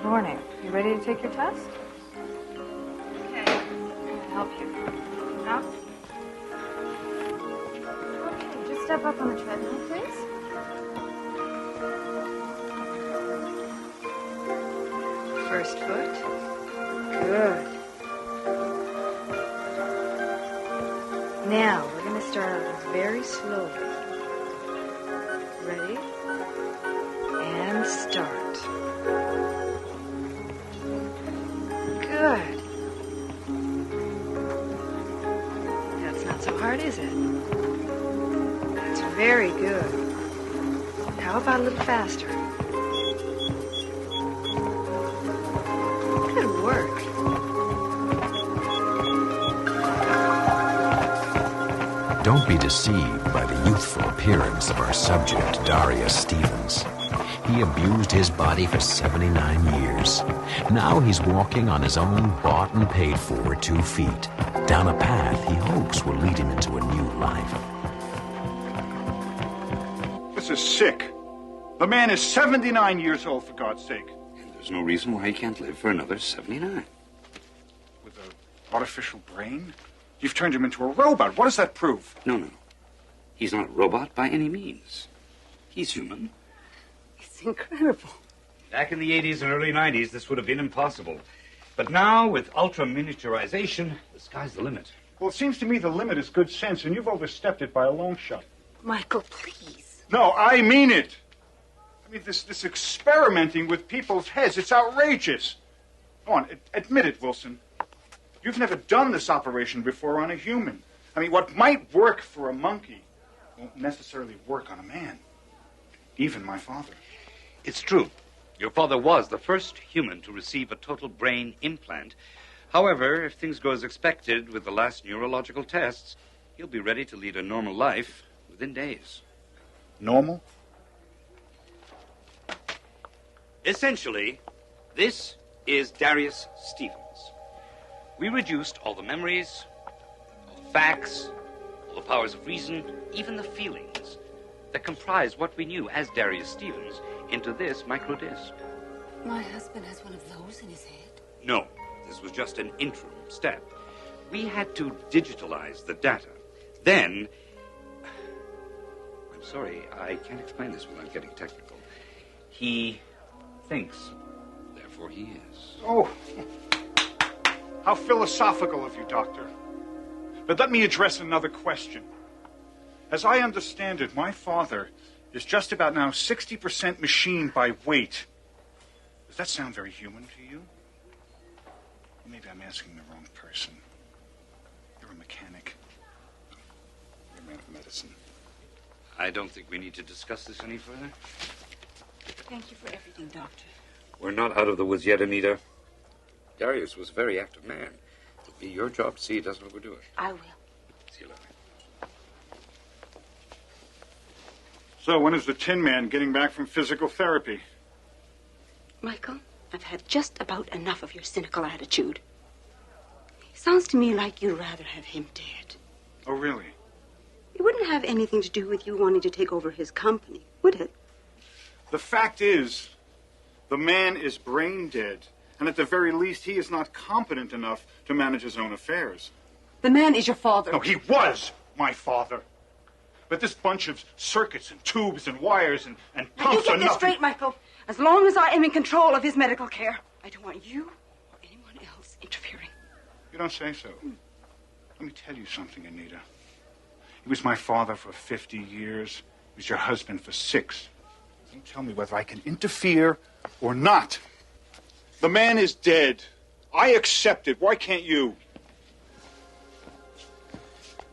Morning. You ready to take your test? Okay. I'll help you. Up. Okay, just step up on the treadmill, please. First foot. Good. Now, we're going to start out very slowly. Ready? And start. Good. That's not so hard, is it? That's very good. How about a little faster? Good work. Don't be deceived by the youthful appearance of our subject, Darius Stevens. He abused his body for 79 years. Now he's walking on his own bought and paid for 2 feet, down a path he hopes will lead him into a new life. This is sick. The man is 79 years old, for God's sake. And there's no reason why he can't live for another 79. With an artificial brain? You've turned him into a robot. What does that prove? No. He's not a robot by any means. He's human. It's incredible. Back in the 80s and early 90s, this would have been impossible. But now, with ultra-miniaturization, the sky's the limit. Well, it seems to me the limit is good sense, and you've overstepped it by a long shot. Michael, please. No, I mean it. I mean, this experimenting with people's heads, it's outrageous. Go on, admit it, Wilson. You've never done this operation before on a human. I mean, what might work for a monkey won't necessarily work on a man. Even my father. It's true. Your father was the first human to receive a total brain implant. However, if things go as expected with the last neurological tests, he'll be ready to lead a normal life within days. Normal? Essentially, this is Darius Stevens. We reduced all the memories, all the facts, all the powers of reason, even the feelings that comprise what we knew as Darius Stevens into this microdisc. My husband has one of those in his head. No, this was just an interim step. We had to digitalize the data. Then, I'm sorry, I can't explain this without getting technical. He thinks, therefore he is. Oh, how philosophical of you, Doctor. But let me address another question. As I understand it, my father is just about now 60% machine by weight. Does that sound very human to you? Well, maybe I'm asking the wrong person. You're a mechanic. You're a man of medicine. I don't think we need to discuss this any further. Thank you for everything, Doctor. We're not out of the woods yet, Anita. Darius was a very active man. It'll be your job to see he doesn't overdo it. I will. See you later. So, when is the Tin Man getting back from physical therapy? Michael, I've had just about enough of your cynical attitude. Sounds to me like you'd rather have him dead. Oh, really? It wouldn't have anything to do with you wanting to take over his company, would it? The fact is, the man is brain dead. And at the very least, he is not competent enough to manage his own affairs. The man is your father. No, he was my father. But this bunch of circuits and tubes and wires and pumps Now, you get are this nothing. straight, Michael. As long as I am in control of his medical care, I don't want you or anyone else interfering. You don't say so. Let me tell you something, Anita. He was my father for 50 years. He was your husband for 6. You tell me whether I can interfere or not. The man is dead. I accept it. Why can't you?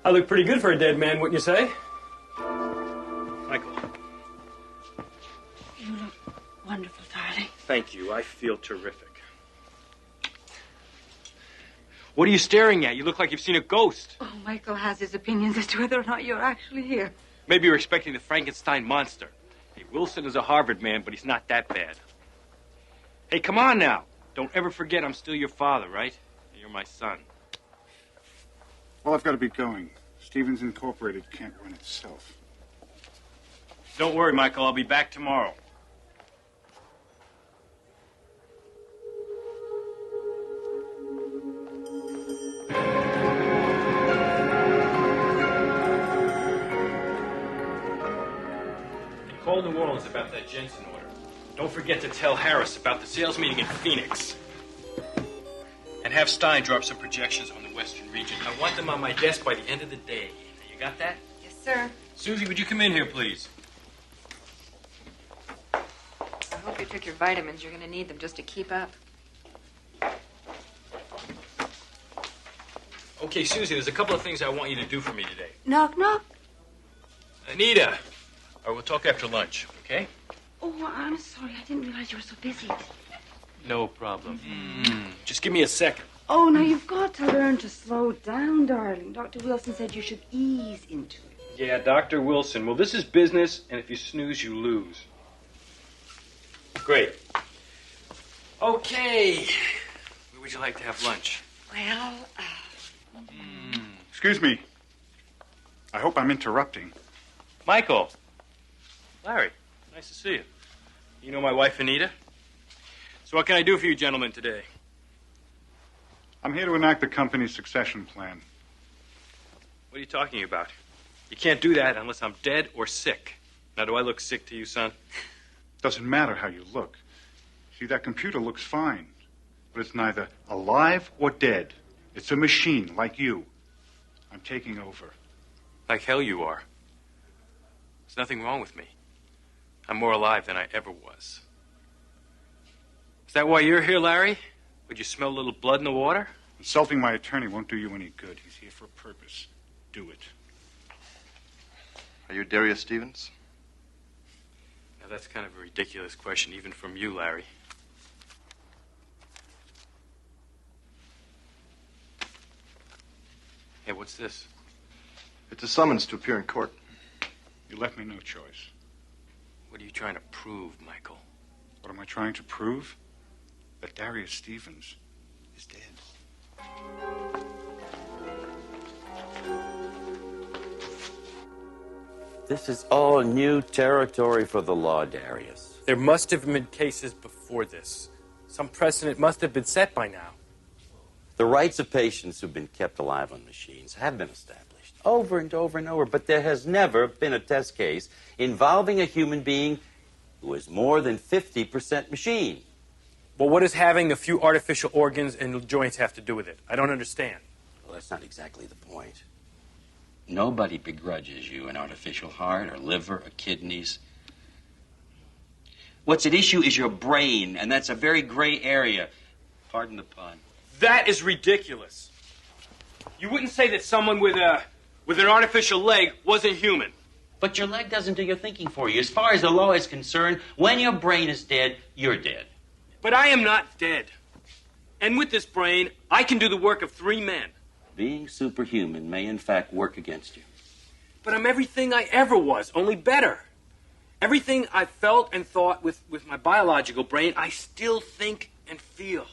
I look pretty good for a dead man, wouldn't you say? Michael. You look wonderful, darling. Thank you. I feel terrific. What are you staring at? You look like you've seen a ghost. Oh, Michael has his opinions as to whether or not you're actually here. Maybe you're expecting the Frankenstein monster. Hey, Wilson is a Harvard man, but he's not that bad. Hey, come on now. Don't ever forget I'm still your father, right? You're my son. Well, I've got to be going. Stevens Incorporated can't run itself. Don't worry, Michael. I'll be back tomorrow. all New Orleans about that Jensen order. Don't forget to tell Harris about the sales meeting in Phoenix. And have Stein drop some projections on the Western region. I want them on my desk by the end of the day. You got that? Yes, sir. Susie, would you come in here, please? I hope you took your vitamins. You're going to need them just to keep up. Okay, Susie, there's a couple of things I want you to do for me today. Knock, knock. Anita. All right, we'll talk after lunch, okay? Oh, I'm sorry. I didn't realize you were so busy. No problem. Just give me a second. Oh, now you've got to learn to slow down, darling. Dr. Wilson said you should ease into it. Yeah, Dr. Wilson. Well, this is business, and if you snooze, you lose. Great. Okay. Where would you like to have lunch? Well, Excuse me. I hope I'm interrupting. Michael. Larry, nice to see you. You know my wife, Anita? So what can I do for you gentlemen today? I'm here to enact the company's succession plan. What are you talking about? You can't do that unless I'm dead or sick. Now, do I look sick to you, son? Doesn't matter how you look. See, that computer looks fine, but it's neither alive or dead. It's a machine like you. I'm taking over. Like hell you are. There's nothing wrong with me. I'm more alive than I ever was. Is that why you're here, Larry? Would you smell a little blood in the water? Insulting my attorney won't do you any good. He's here for a purpose. Do it. Are you Darius Stevens? Now, that's kind of a ridiculous question, even from you, Larry. Hey, what's this? It's a summons to appear in court. You left me no choice. What are you trying to prove, Michael? What am I trying to prove? That Darius Stevens is dead. This is all new territory for the law, Darius. There must have been cases before this. Some precedent must have been set by now. The rights of patients who've been kept alive on machines have been established over and over and over, but there has never been a test case involving a human being who is more than 50% machine. Well, what does having a few artificial organs and joints have to do with it? I don't understand. Well, that's not exactly the point. Nobody begrudges you an artificial heart or liver or kidneys. What's at issue is your brain, and that's a very gray area. Pardon the pun. That is ridiculous. You wouldn't say that someone with an artificial leg wasn't human. But your leg doesn't do your thinking for you. As far as the law is concerned, when your brain is dead, you're dead. But I am not dead. And with this brain, I can do the work of 3 men. Being superhuman may in fact work against you. But I'm everything I ever was, only better. Everything I felt and thought with my biological brain, I still think and feel.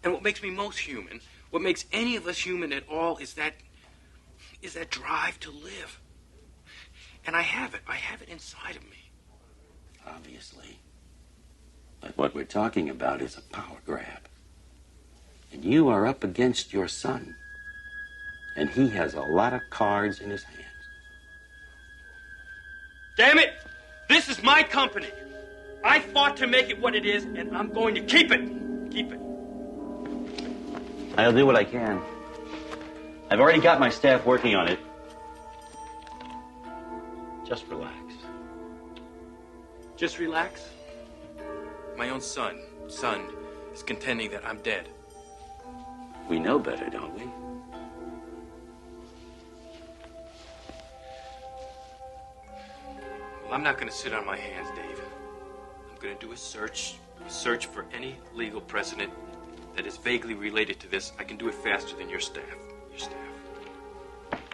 And what makes me most human, what makes any of us human at all, is that drive to live. And I have it. I have it inside of me. Obviously. But what we're talking about is a power grab. And you are up against your son. And he has a lot of cards in his hands. Damn it! This is my company. I fought to make it what it is, and I'm going to keep it. Keep it. I'll do what I can. I've already got my staff working on it. Just relax. Just relax? My own son is contending that I'm dead. We know better, don't we? Well, I'm not going to sit on my hands, Dave. I'm going to do a search for any legal precedent that is vaguely related to this. I can do it faster than your staff.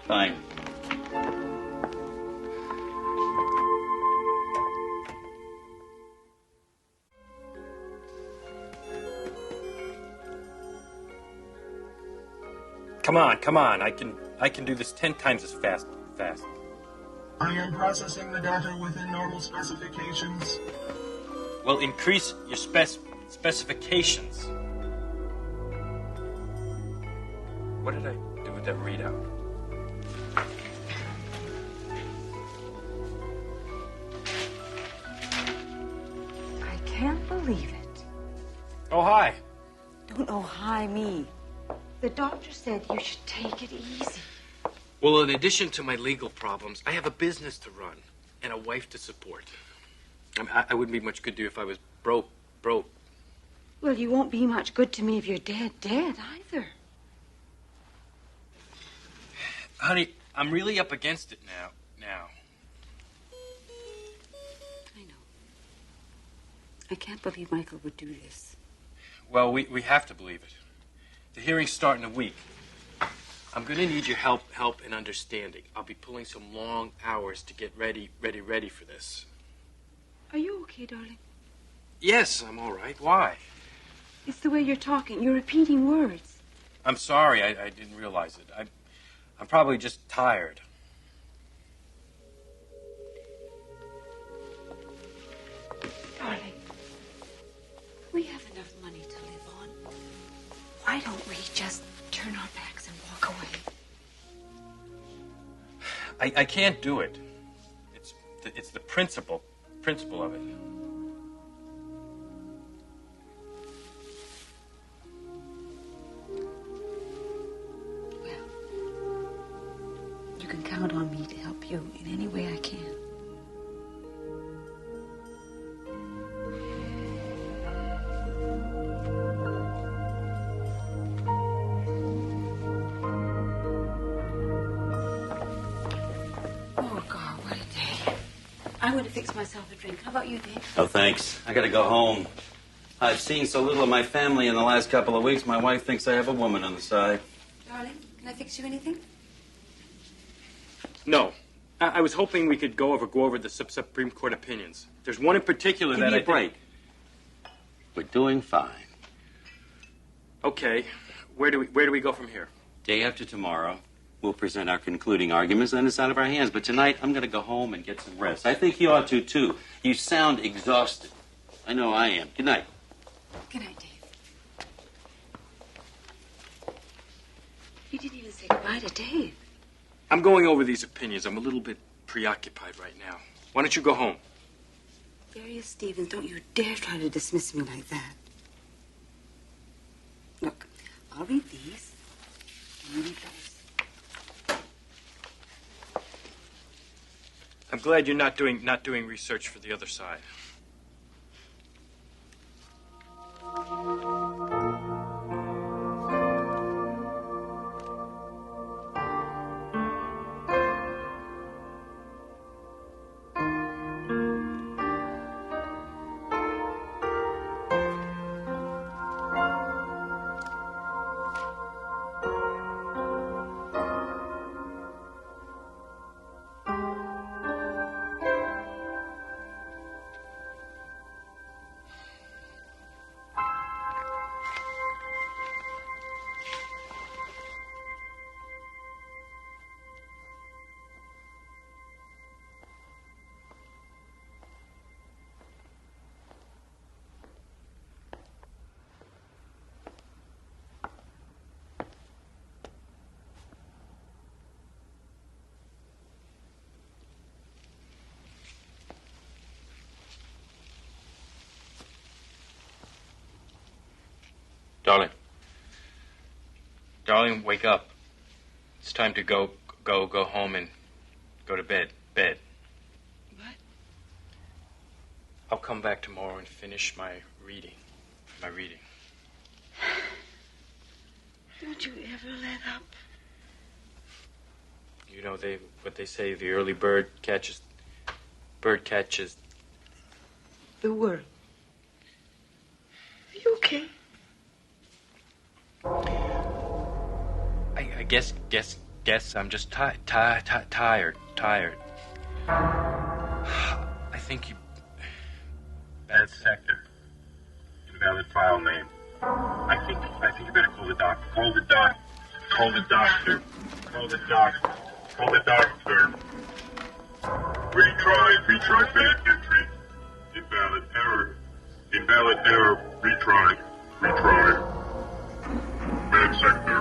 Fine. Come on. I can do this 10 times as fast. I am processing the data within normal specifications. Well, increase your specifications. What did I do with that readout? Oh, hi. Don't oh hi me. The doctor said you should take it easy. Well, in addition to my legal problems, I have a business to run and a wife to support. I wouldn't be much good to you if I was broke. Well, you won't be much good to me if you're dead either. Honey, I'm really up against it now. I know. I can't believe Michael would do this. Well, we have to believe it. The hearings start in a week. I'm going to need your help and understanding. I'll be pulling some long hours to get ready for this. Are you okay, darling? Yes, I'm all right. Why? It's the way you're talking. You're repeating words. I'm sorry. I didn't realize it. I'm probably just tired. Darling, we have enough money to live on. Why don't we just turn our backs and walk away? I can't do it. It's the principle of it. Well, you can count on me to help you in any way I can. Oh, God, what a day. I'm going to fix myself a drink. How about you, Dave? Oh, thanks. I gotta go home. I've seen so little of my family in the last couple of weeks, my wife thinks I have a woman on the side. Darling, can I fix you anything? No. I was hoping we could go over the Supreme Court opinions. There's one in particular Give that me I a break. We're doing fine. Okay. Where do we go from here? Day after tomorrow, we'll present our concluding arguments, then it's out of our hands. But tonight, I'm going to go home and get some rest. I think you ought to, too. You sound exhausted. I know I am. Good night. Good night, Dave. You didn't even say goodbye to Dave. I'm going over these opinions. I'm a little bit preoccupied right now. Why don't you go home? Darius Stevens, don't you dare try to dismiss me like that. Look, I'll read these. And you read those. I'm glad you're not doing research for the other side. Darling, wake up. It's time to go home and go to bed. What? I'll come back tomorrow and finish my reading. Don't you ever let up? You know what they say, the early bird catches The world. Are you okay? I guess I'm just tired. I think you... Bad sector. Invalid file name. I think you better call the doctor. Call the doctor. Retry bad entry. Invalid error. Retry. Bad sector.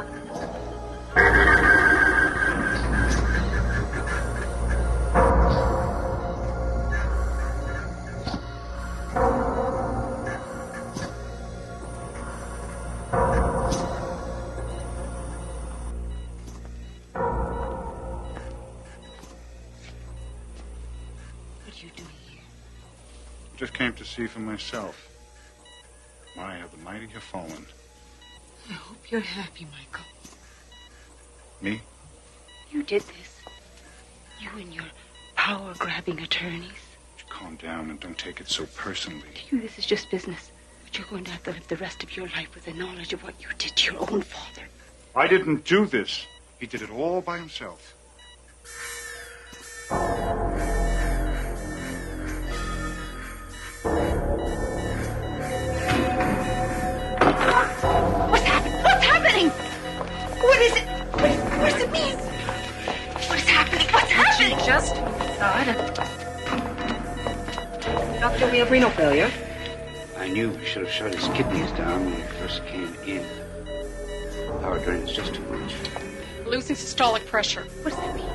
Just came to see for myself. My, how the mighty have fallen. I hope you're happy, Michael. Me? You did this. You and your power-grabbing attorneys. Calm down and don't take it so personally. To you, this is just business. But you're going to have to live the rest of your life with the knowledge of what you did to your own father. I didn't do this. He did it all by himself. What's happening? What's happening? What is it? What does it mean? What's happening? What's happening? She just died. Doctor, we have renal failure. I knew we should have shut his kidneys down when we first came in. Power drain is just too much. Losing systolic pressure. What does that mean?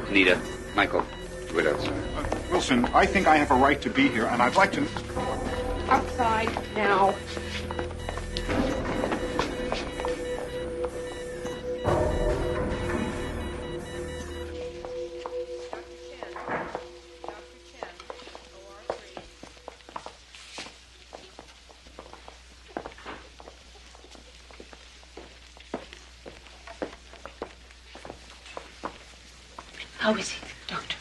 Anita, Michael, wait outside. Wilson, I think I have a right to be here, and I'd like to... Outside now. How is he, Doctor?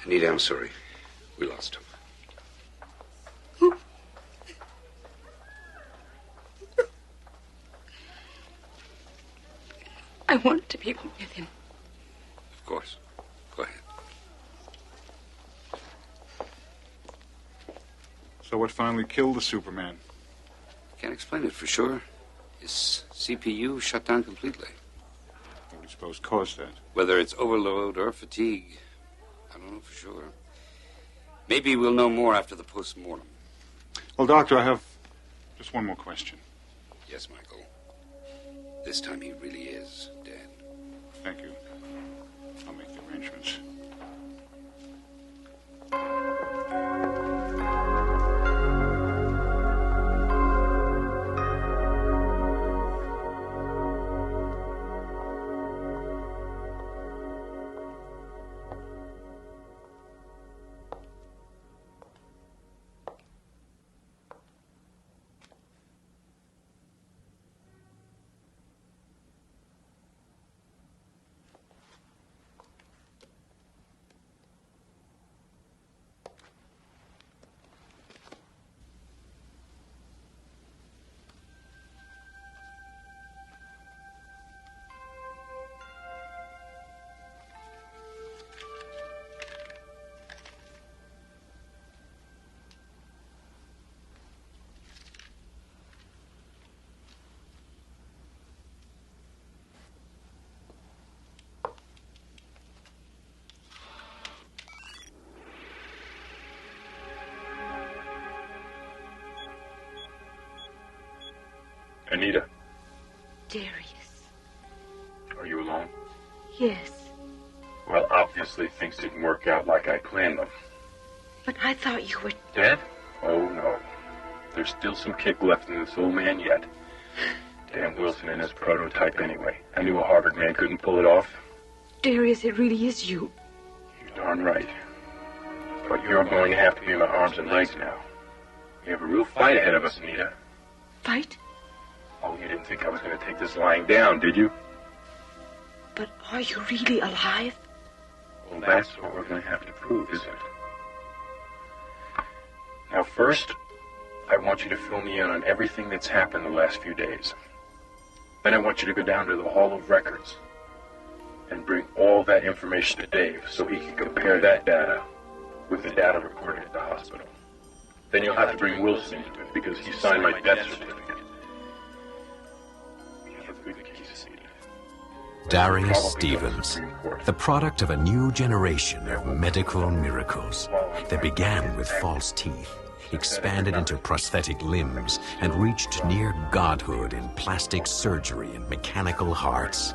Anita, I'm sorry. We lost him. I want to be with him. Of course. Go ahead. So what finally killed the Superman? Can't explain it for sure. His CPU shut down completely. What do you suppose caused that? Whether it's overload or fatigue, I don't know for sure. Maybe we'll know more after the post-mortem. Well, Doctor, I have just one more question. Yes, Michael. This time he really is dead. Thank you. I'll make the arrangements. Anita, Darius. are you alone? Yes. Well, obviously things didn't work out like I planned them. But I thought you were... Dead? Oh, no. There's still some kick left in this old man yet. Damn Wilson and his prototype anyway. I knew a Harvard man couldn't pull it off. Darius, it really is you. You're darn right. But you're going to have to be my arms and legs now. We have a real fight ahead of us, Anita. Fight? Oh, you didn't think I was going to take this lying down, did you? But are you really alive? Well, that's what we're going to have to prove, isn't it? Now, first, I want you to fill me in on everything that's happened the last few days. Then I want you to go down to the Hall of Records and bring all that information to Dave so he can compare that data with the data recorded at the hospital. Then you'll have to bring Wilson into it because he signed my death certificate. Darius Stevens, the product of a new generation of medical miracles that began with false teeth, expanded into prosthetic limbs, and reached near godhood in plastic surgery and mechanical hearts.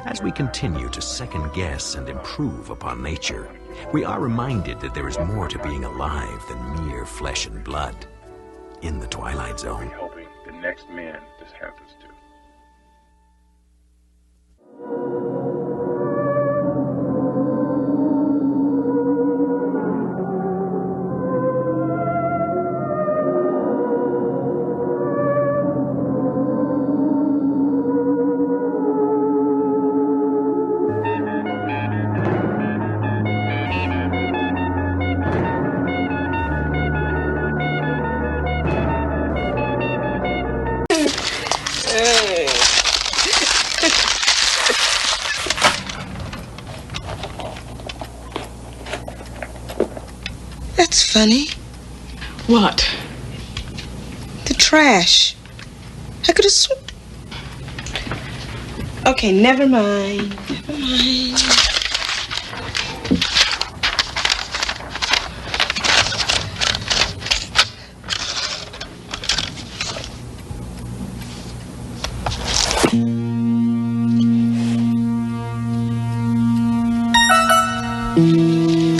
As we continue to second-guess and improve upon nature, we are reminded that there is more to being alive than mere flesh and blood. In the Twilight Zone. Helping the next man this happens to. That's funny. What? The trash. I could have Okay, never mind. Never mind.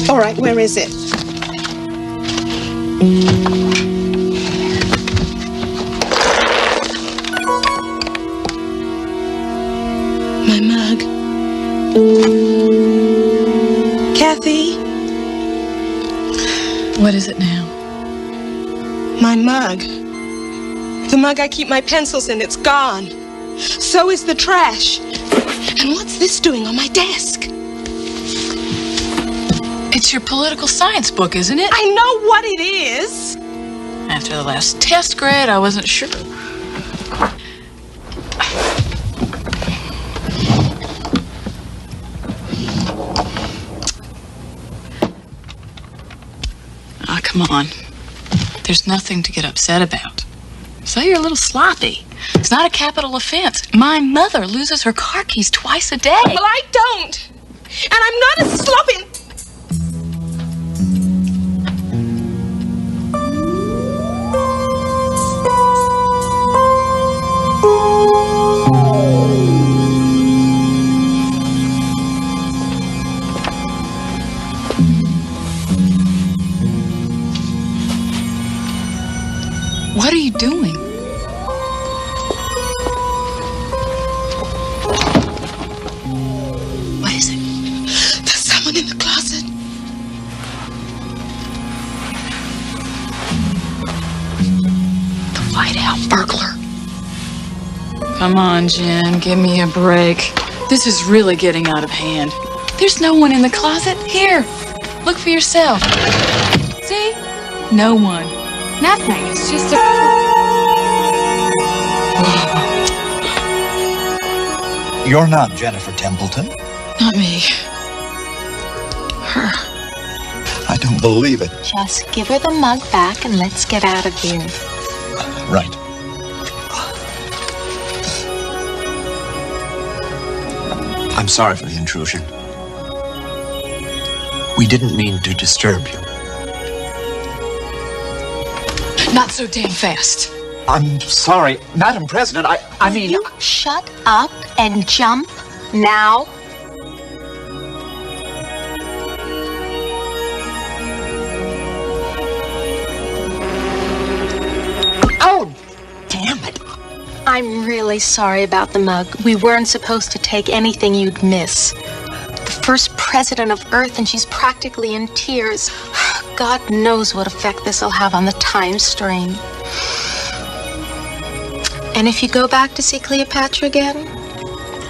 All right, where is it? My mug. Kathy? What is it now? My mug. The mug I keep my pencils in, it's gone. So is the trash. And what's this doing on my desk? It's your political science book, isn't it? I know what it is. After the last test grade, I wasn't sure. Ah, come on. There's nothing to get upset about. So you're a little sloppy. It's not a capital offense. My mother loses her car keys twice a day. Well, I don't. And I'm not as sloppy. What are you doing? What is it? There's someone in the closet. The White House burglar. Come on, Jen, give me a break. This is really getting out of hand. There's no one in the closet. Here, look for yourself. See? No one. Nothing. It's just a... You're not Jennifer Templeton. Not me. Her. I don't believe it. Just give her the mug back and let's get out of here. Right. I'm sorry for the intrusion. We didn't mean to disturb you. Not so damn fast. I'm sorry, Madam President, I mean... You shut up and jump now. Oh, damn it. I'm really sorry about the mug. We weren't supposed to take anything you'd miss. The first president of Earth, and she's practically in tears. God knows what effect this will have on the time stream. And if you go back to see Cleopatra again,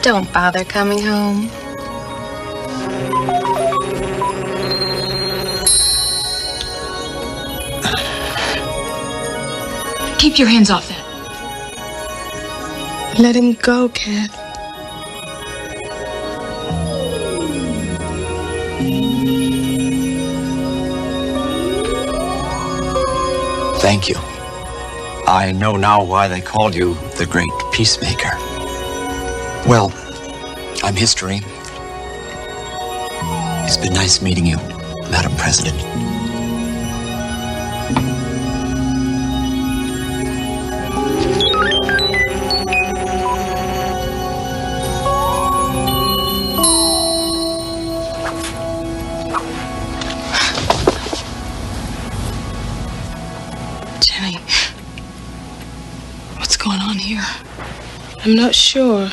don't bother coming home. Keep your hands off that. Let him go, Kath. Thank you. I know now why they called you the Great Peacemaker. Well, I'm history. It's been nice meeting you, Madam President. Jenny, what's going on here? I'm not sure.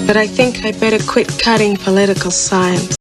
But I think I'd better quit cutting political science.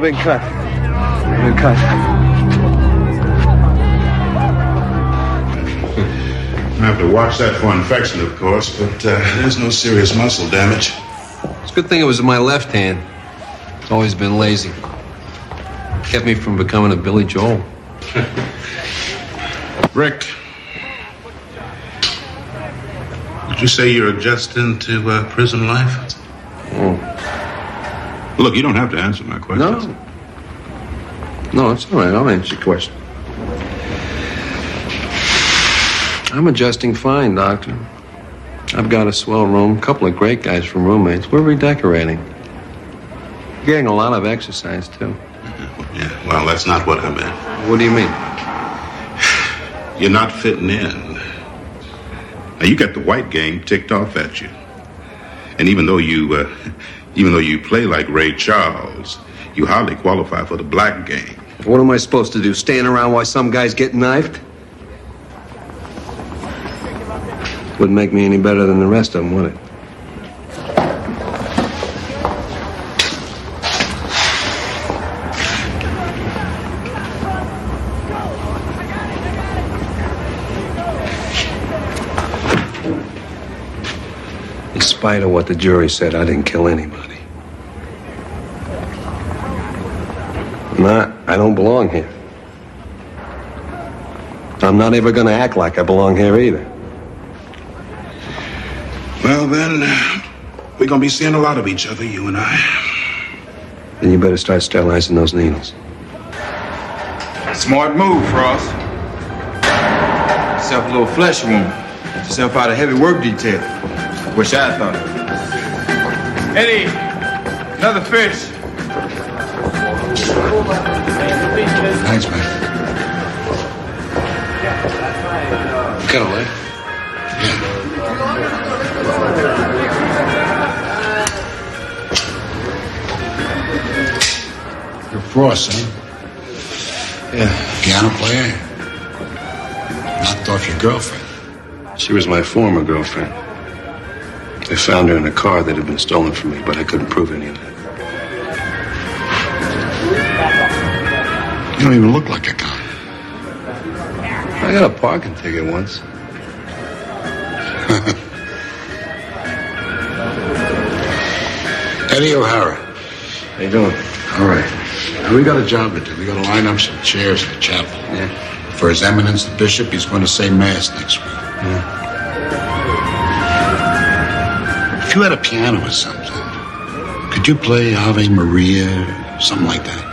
been cut. I've been cut. I have to watch that for infection, of course, but there's no serious muscle damage. It's a good thing it was in my left hand. It's always been lazy. Kept me from becoming a Billy Joel. Rick, would you say you're adjusting to prison life? Oh. Look, you don't have to answer my question. No, it's all right. I'll answer your question. I'm adjusting fine, Doctor. I've got a swell room, a couple of great guys from roommates. We're redecorating. Getting a lot of exercise, too. Yeah, well, that's not what I meant. What do you mean? You're not fitting in. Now, you got the white game ticked off at you. And even though you play like Ray Charles, you hardly qualify for the black game. What am I supposed to do, stand around while some guys get knifed? Wouldn't make me any better than the rest of them, would it? In spite of what the jury said, I didn't kill anybody. I don't belong here. I'm not ever gonna act like I belong here either. Well, then, we're gonna be seeing a lot of each other, you and I. Then you better start sterilizing those needles. Smart move, Frost. Yourself a little flesh wound. Yourself out of heavy work detail. Wish I thought of it. Eddie, another fish. Thanks, man. Cut away. You're Frost, son. Yeah. Piano player. Knocked off your girlfriend. She was my former girlfriend. They found her in a car that had been stolen from me, but I couldn't prove any of that. You don't even look like a con. I got a parking ticket once. Eddie O'Hara. How you doing? All right. Now, we got a job to do. We got to line up some chairs in the chapel. Yeah. For His Eminence, the bishop, he's going to say Mass next week. Yeah. If you had a piano or something, could you play Ave Maria, something like that?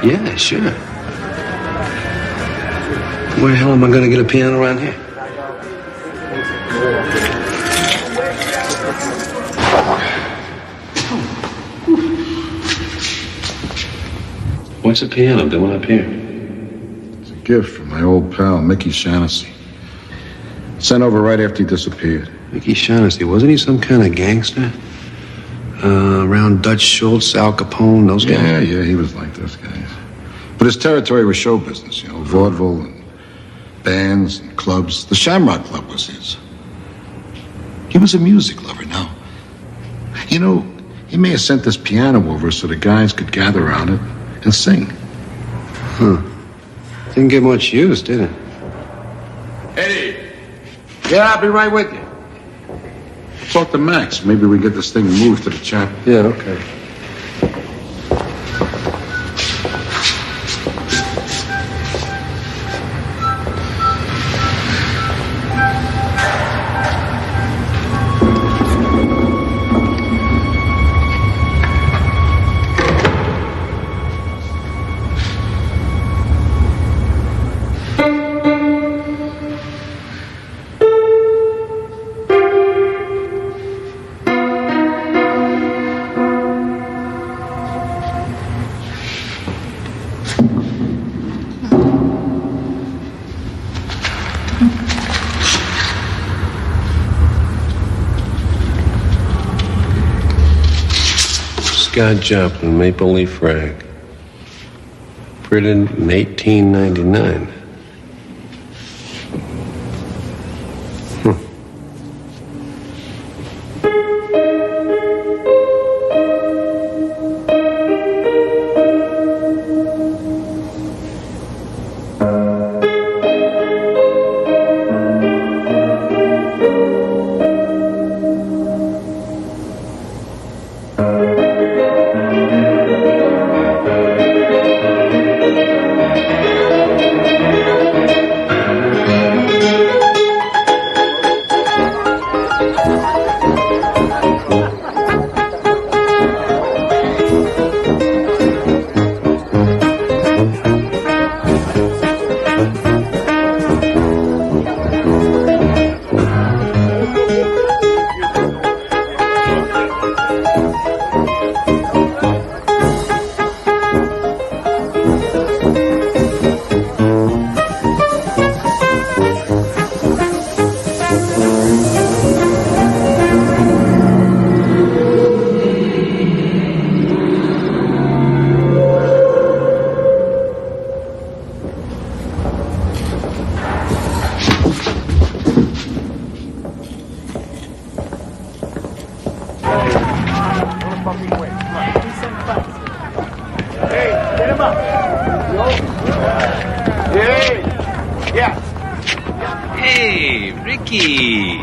Yeah, sure. Where the hell am I going to get a piano around here? What's a piano doing up here? It's a gift from my old pal, Mickey Shaughnessy. Sent over right after he disappeared. Mickey Shaughnessy, wasn't he some kind of gangster? Around Dutch Schultz, Al Capone, those guys? Yeah, he was like those guys. But his territory was show business, vaudeville and bands and clubs. The Shamrock Club was his. He was a music lover, now. He may have sent this piano over so the guys could gather around it and sing. Huh. Didn't get much use, did it? Eddie! Yeah, I'll be right with you. Talk to Max. Maybe we get this thing moved to the chapel. Yeah, okay. Scott Joplin, Maple Leaf Rag. Printed in 1899. Mickey!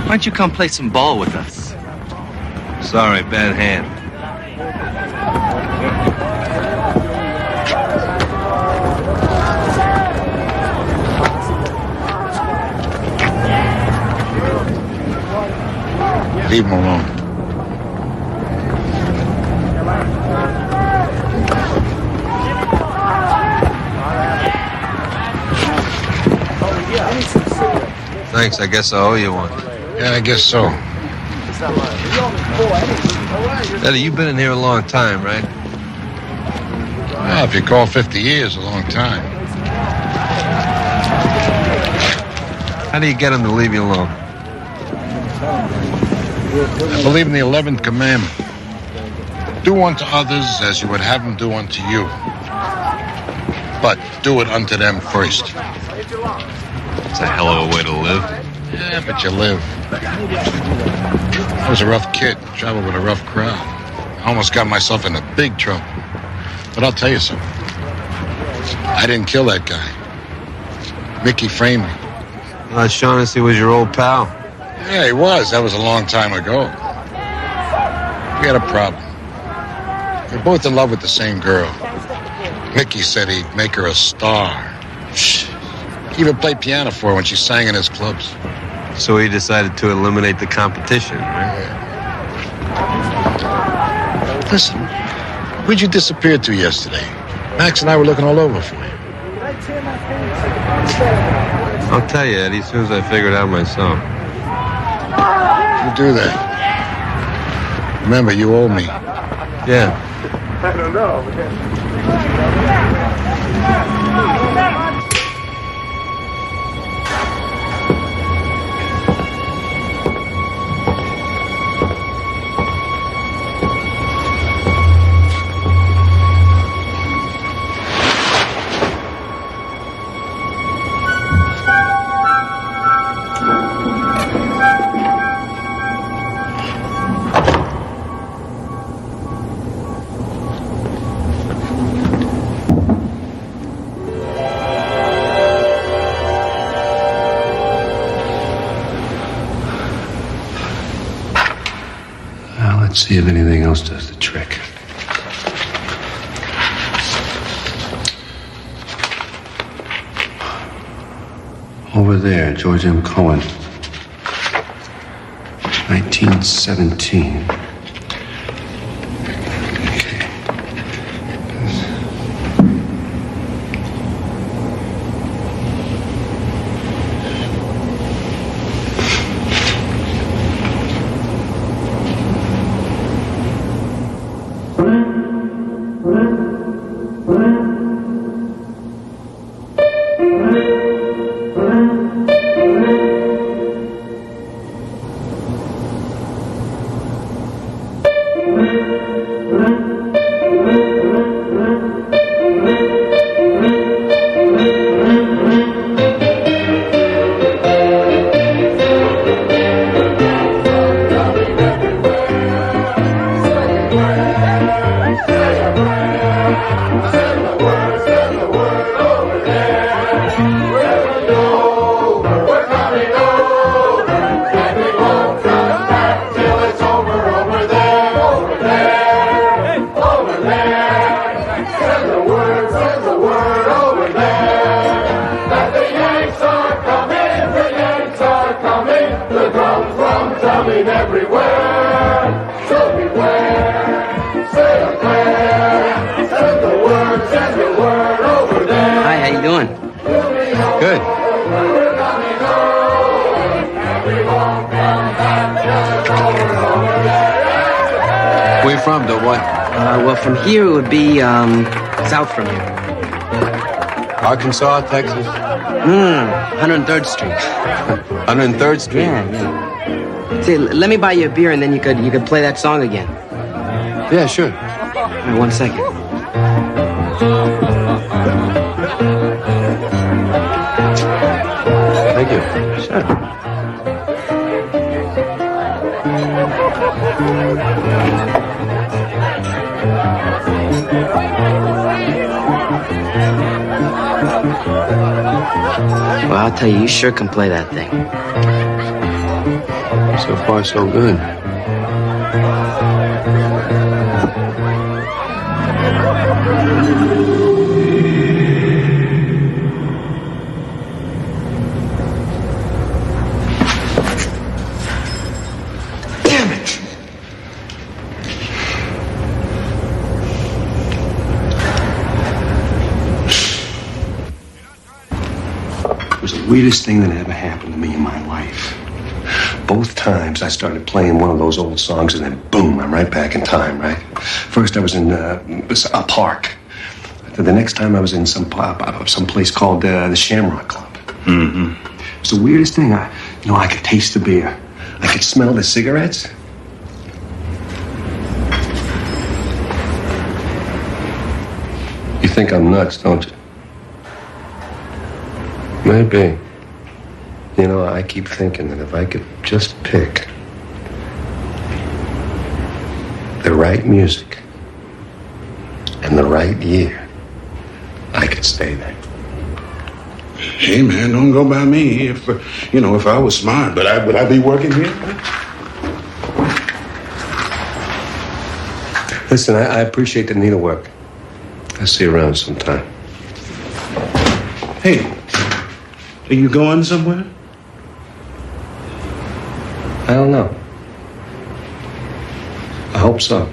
Why don't you come play some ball with us? Sorry, bad hand. Leave him alone. Thanks, I guess I owe you one. Yeah, I guess so. Eddie, you've been in here a long time, right? Well, if you call 50 years a long time. How do you get him to leave you alone? I believe in the 11th commandment. Do unto others as you would have them do unto you. But do it unto them first. It's a hell of a way to live. Yeah, but you live. I was a rough kid, traveled with a rough crowd. I almost got myself into big trouble. But I'll tell you something. I didn't kill that guy. Mickey framed me. Shaughnessy was your old pal. Yeah, he was. That was a long time ago. We had a problem. We were both in love with the same girl. Mickey said he'd make her a star. He even played piano for her when she sang in his clubs. So he decided to eliminate the competition, right? Listen, where'd you disappear to yesterday? Max and I were looking all over for you. I'll tell you, Eddie, as soon as I figure it out myself. You do that. Remember, you owe me. Yeah. I don't know. Let's see if anything else does the trick. Over there, George M. Cohen. 1917. From here, it would be, south from here. Arkansas, Texas? 103rd Street. 103rd Street? Yeah. Say, let me buy you a beer and then you could play that song again. Yeah, sure. Right, 1 second. Thank you. Sure. I'll tell you, you sure can play that thing. So far, so good. Damn it! It was the weirdest thing that ever happened to me in my life. Both times I started playing one of those old songs and then boom, I'm right back in time, right? First I was in a park. The next time I was in some place called the Shamrock Club. Mm-hmm. It was the weirdest thing. I could taste the beer. I could smell the cigarettes. You think I'm nuts, don't you? Maybe. You know, I keep thinking that if I could just pick the right music and the right year, I could stay there. Hey, man, don't go by me. If I was smart, but would I be working here? Listen, I appreciate the needlework. I'll see you around sometime. Hey, are you going somewhere? I don't know. I hope so.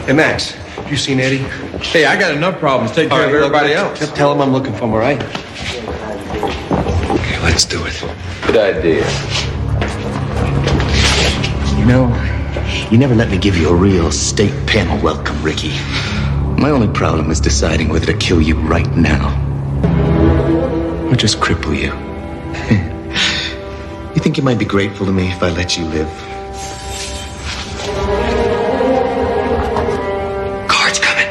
Hey, Max, you seen Eddie? Hey, I got enough problems taking care of everybody else. Just tell him I'm looking for him, all right? Okay, let's do it. Good idea. You know, you never let me give you a real state panel welcome, Ricky. My only problem is deciding whether to kill you right now or just cripple you. You think you might be grateful to me if I let you live? Card's coming.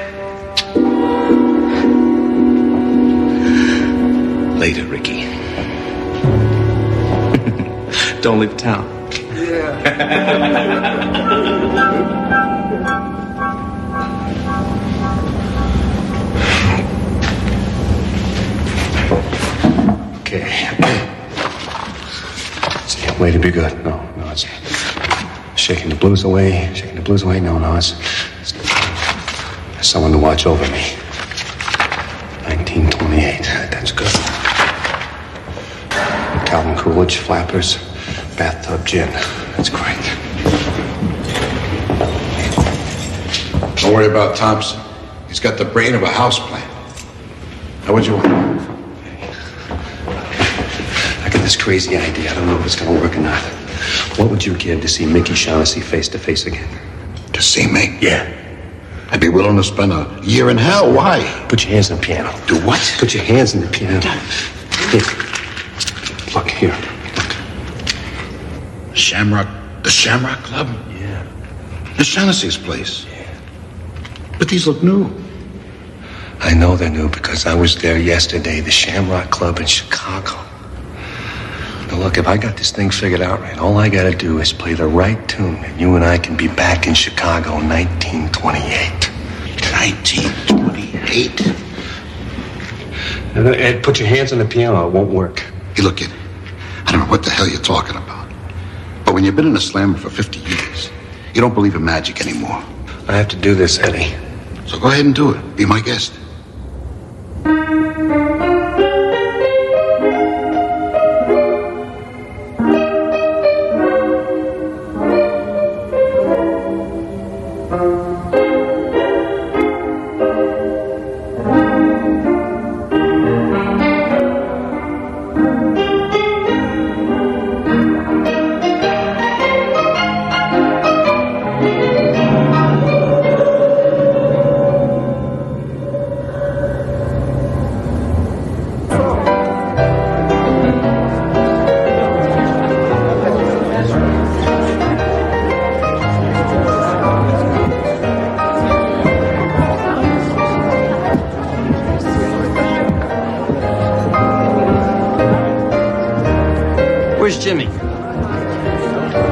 Later, Ricky. Don't leave town. Okay. See, way to be good. No, it's shaking the blues away. Shaking the blues away. No, it's there's someone to watch over me. 1928. That's good. Calvin Coolidge, Flappers, bathtub gin. That's great. Don't worry about Thompson. He's got the brain of a houseplant. How would you want? I got this crazy idea. I don't know if it's going to work or not. What would you give to see Mickey Shaughnessy face to face again? To see me? Yeah. I'd be willing to spend a year in hell. Why? Put your hands on the piano. Do what? Put your hands on the piano. Here. Look, here. Look. The Shamrock Club? Yeah. The Shaughnessy's place. Yeah. But these look new. I know they're new because I was there yesterday, the Shamrock Club in Chicago. Now look, if I got this thing figured out right, all I gotta do is play the right tune, and you and I can be back in Chicago in 1928. 1928? Ed, put your hands on the piano, it won't work. Hey, look, kid, I don't know what the hell you're talking about. But when you've been in a slammer for 50 years, you don't believe in magic anymore. I have to do this, Eddie. So go ahead and do it. Be my guest. Where's Jimmy?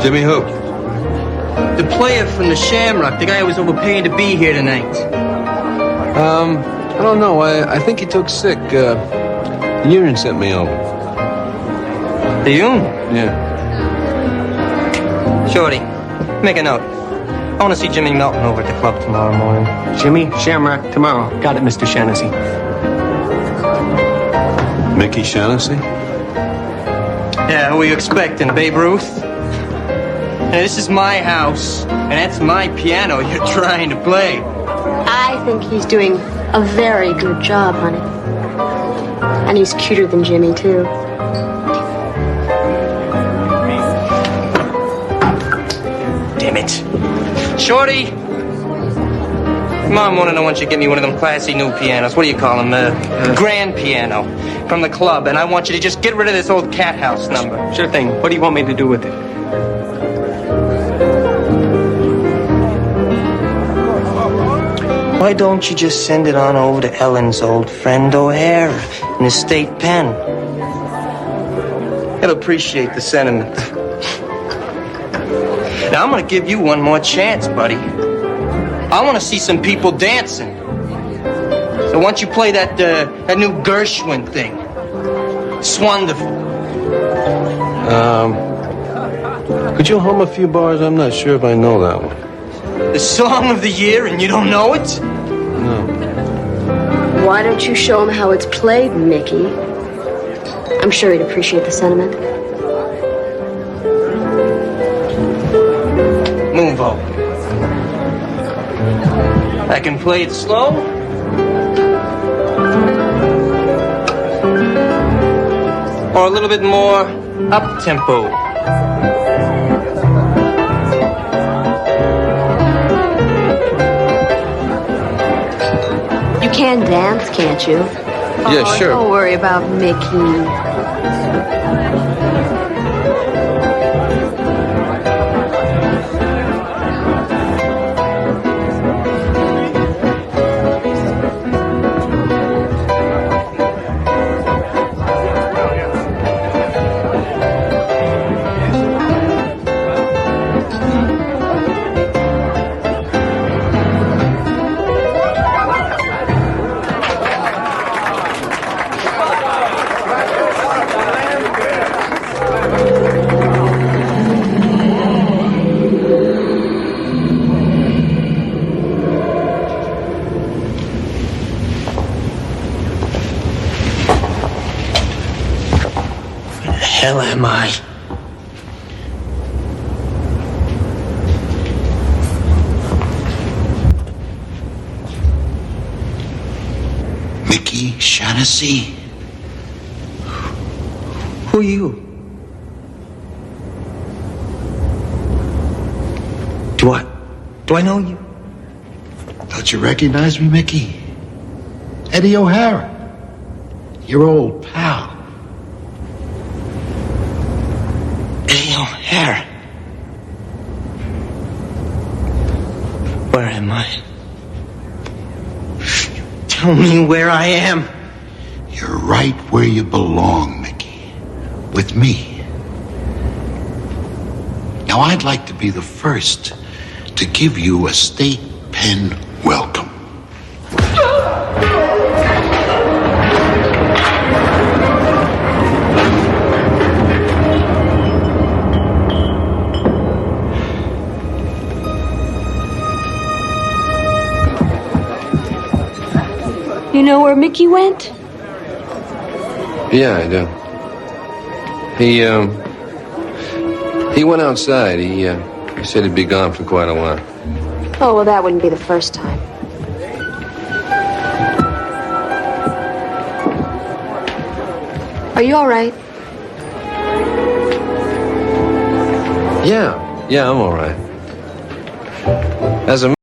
Jimmy who? The player from the Shamrock, the guy who was overpaying to be here tonight. I don't know. I think he took sick. The union sent me over. The union? Yeah. Shorty, make a note. I want to see Jimmy Melton over at the club tomorrow morning. Jimmy, Shamrock, tomorrow. Got it, Mr. Shaughnessy. Mickey Shaughnessy? Yeah, who are you expecting, Babe Ruth? Hey, this is my house, and that's my piano you're trying to play. I think he's doing a very good job, honey. And he's cuter than Jimmy, too. Damn it. Shorty! Mom wanted to want you to get me one of them classy new pianos. What do you call them? Grand piano. From the club. And I want you to just get rid of this old cat house number. Sure thing. What do you want me to do with it? Why don't you just send it on over to Ellen's old friend O'Hara in the state pen? He'll appreciate the sentiment. Now, I'm gonna give you one more chance, buddy. I want to see some people dancing. So why don't you play that new Gershwin thing? It's wonderful. Could you hum a few bars? I'm not sure if I know that one. The song of the year, and you don't know it? No. Why don't you show him how it's played, Mickey? I'm sure he'd appreciate the sentiment. Move over. I can play it slow. Or a little bit more up-tempo. You can dance, can't you? Yeah, sure. Don't worry about Mickey. Hell am I? Mickey Shaughnessy? Who are you? Do I know you? Don't you recognize me, Mickey? Eddie O'Hara. Your old pal. Eddie O'Hara. Where am I? Tell me where I am. You're right where you belong, Mickey. With me. Now, I'd like to be the first to give you a state pen welcome. You know where Mickey went? Yeah, I do. He went outside. He said he'd be gone for quite a while. Oh, well, that wouldn't be the first time. Are you all right? Yeah, I'm all right. As a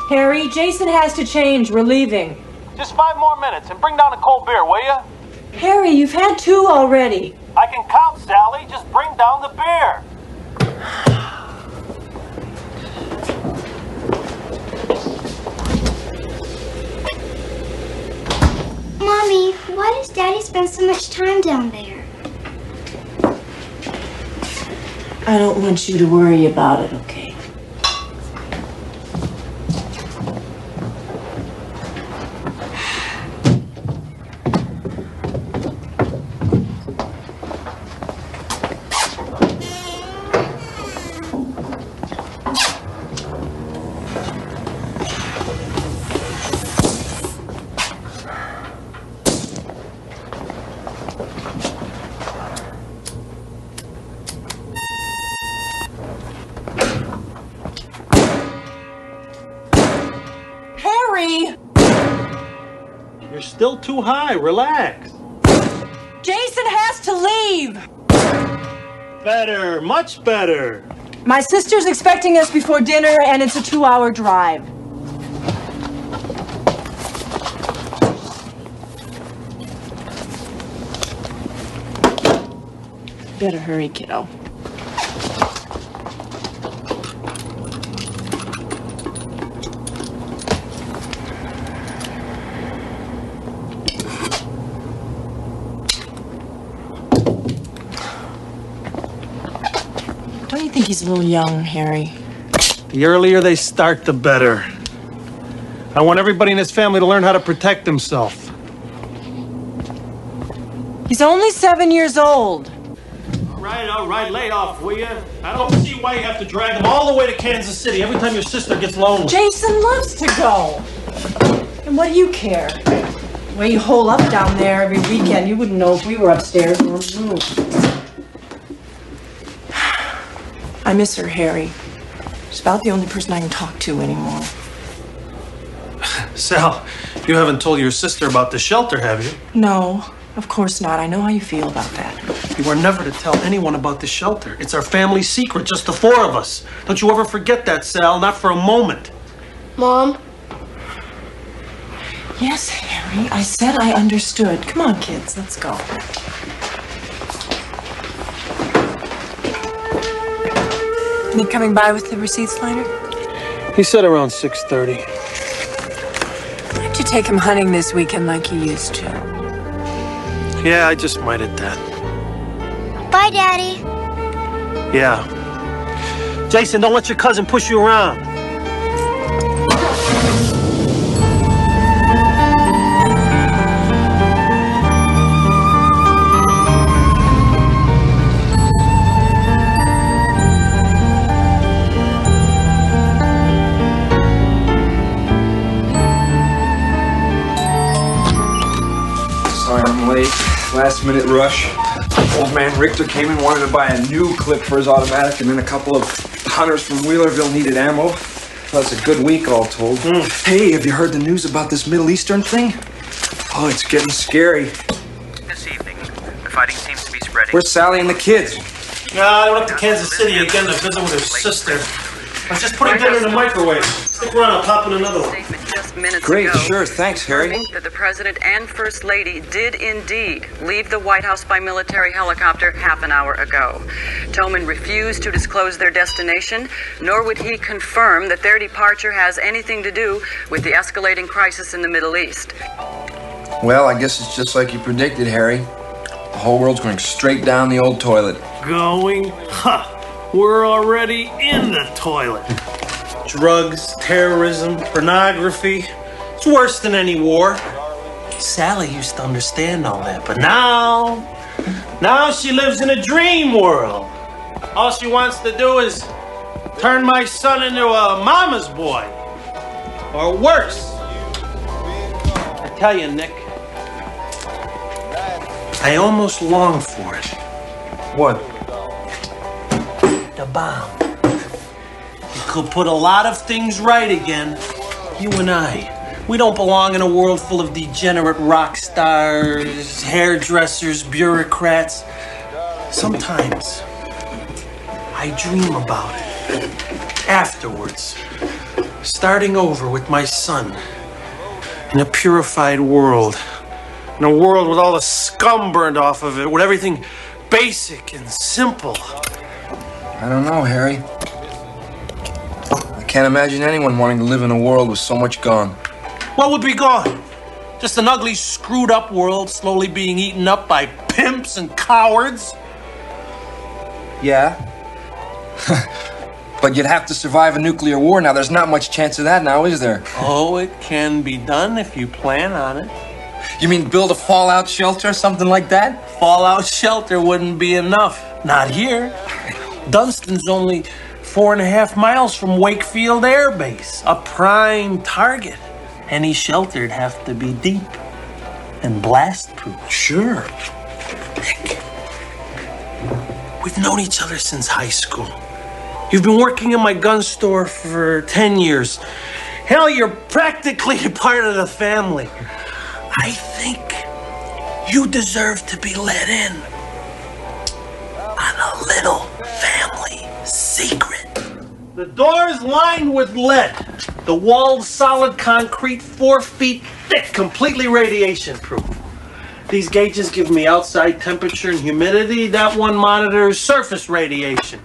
Harry, Jason has to change. We're leaving. Just 5 more minutes and bring down a cold beer, will you? Harry, you've had 2 already. I can count, Sally. Just bring down the beer. Mommy, why does Daddy spend so much time down there? I don't want you to worry about it, okay? You're still too high. Relax. Jason has to leave. Better, much better. My sister's expecting us before dinner, and it's a 2-hour drive. Better hurry, kiddo. Don't you think he's a little young, Harry? The earlier they start, the better. I want everybody in this family to learn how to protect themselves. He's only 7 years old. All right, lay off, will you? I don't see why you have to drag him all the way to Kansas City every time your sister gets lonely. Jason loves to go. And what do you care? The way you hole up down there every weekend, you wouldn't know if we were upstairs or in the room. I miss her, Harry. She's about the only person I can talk to anymore. Sal, you haven't told your sister about the shelter, have you? No, of course not. I know how you feel about that. You are never to tell anyone about the shelter. It's our family secret, just the 4 of us. Don't you ever forget that, Sal, not for a moment. Mom? Yes, Harry, I said I understood. Come on, kids, let's go. You coming by with the receipts later? He said around 6:30. Why don't you take him hunting this weekend like you used to? Yeah, I just might at that. Bye, Daddy. Yeah. Jason, don't let your cousin push you around. Sorry I'm late. Last minute rush. Old man Richter came in, wanted to buy a new clip for his automatic, and then a couple of hunters from Wheelerville needed ammo. Well, it's a good week all told. Hey, have you heard the news about this Middle Eastern thing? Oh, it's getting scary. This evening, the fighting seems to be spreading. Where's Sally and the kids? I went up to Kansas City again to visit with her sister. I was just putting dinner in the microwave. Stick around, I'll pop in another one. Just minutes Great, ago, sure, thanks, Harry. that the President and First Lady did indeed leave the White House by military helicopter half an hour ago. Tillman refused to disclose their destination, nor would he confirm that their departure has anything to do with the escalating crisis in the Middle East. Well, I guess it's just like you predicted, Harry. The whole world's going straight down the old toilet. Going? Huh. We're already in the toilet. Drugs, terrorism, pornography. It's worse than any war. Sally used to understand all that, but now she lives in a dream world. All she wants to do is turn my son into a mama's boy. Or worse. I tell you, Nick, I almost long for it. What? The bomb. It could put a lot of things right again. You and I, We don't belong in a world full of degenerate rock stars, hairdressers, bureaucrats. Sometimes I dream about it. Afterwards, starting over with my son in a purified world. In a world with all the scum burned off of it, with everything basic and simple. I don't know, Harry. I can't imagine anyone wanting to live in a world with so much gone. What would be gone? Just an ugly, screwed up world slowly being eaten up by pimps and cowards? Yeah. But you'd have to survive a nuclear war now. There's not much chance of that now, is there? Oh, it can be done if you plan on it. You mean build a fallout shelter, something like that? Fallout shelter wouldn't be enough. Not here. Dunston's only 4.5 miles from Wakefield Air Base, a prime target. Any shelter'd have to be deep and blast-proof. Sure. Nick, we've known each other since high school. You've been working in my gun store for 10 years. Hell, you're practically a part of the family. I think you deserve to be let in on a little family secret. The door's lined with lead. The wall's solid concrete, 4 feet thick, completely radiation proof. These gauges give me outside temperature and humidity. That one monitors surface radiation.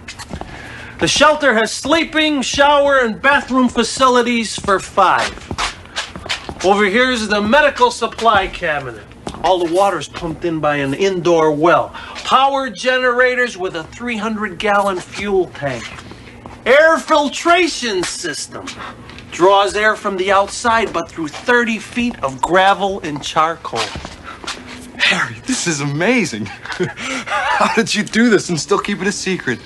The shelter has sleeping, shower, and bathroom facilities for 5. Over here is the medical supply cabinet. All the water's pumped in by an indoor well. Power generators with a 300-gallon fuel tank. Air filtration system. Draws air from the outside, but through 30 feet of gravel and charcoal. Harry, this is amazing. How did you do this and still keep it a secret?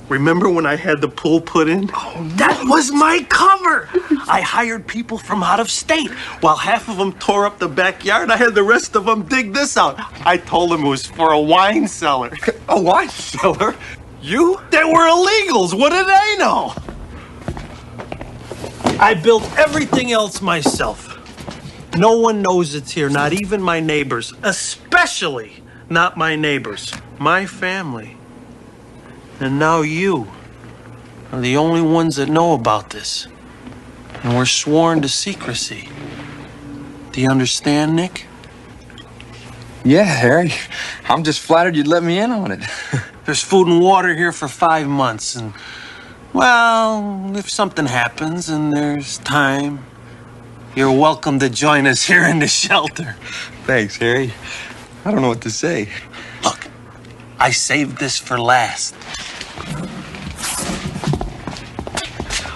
Remember when I had the pool put in? Oh, no. That was my cover! I hired people from out of state. While half of them tore up the backyard, I had the rest of them dig this out. I told them it was for a wine cellar. A wine cellar? You? They were illegals. What did they know? I built everything else myself. No one knows it's here, not even my neighbors. Especially not my neighbors. My family. And now you are the only ones that know about this. And we're sworn to secrecy. Do you understand, Nick? Yeah, Harry. I'm just flattered you'd let me in on it. There's food and water here for 5 months. And, well, if something happens and there's time, you're welcome to join us here in the shelter. Thanks, Harry. I don't know what to say. Look, I saved this for last.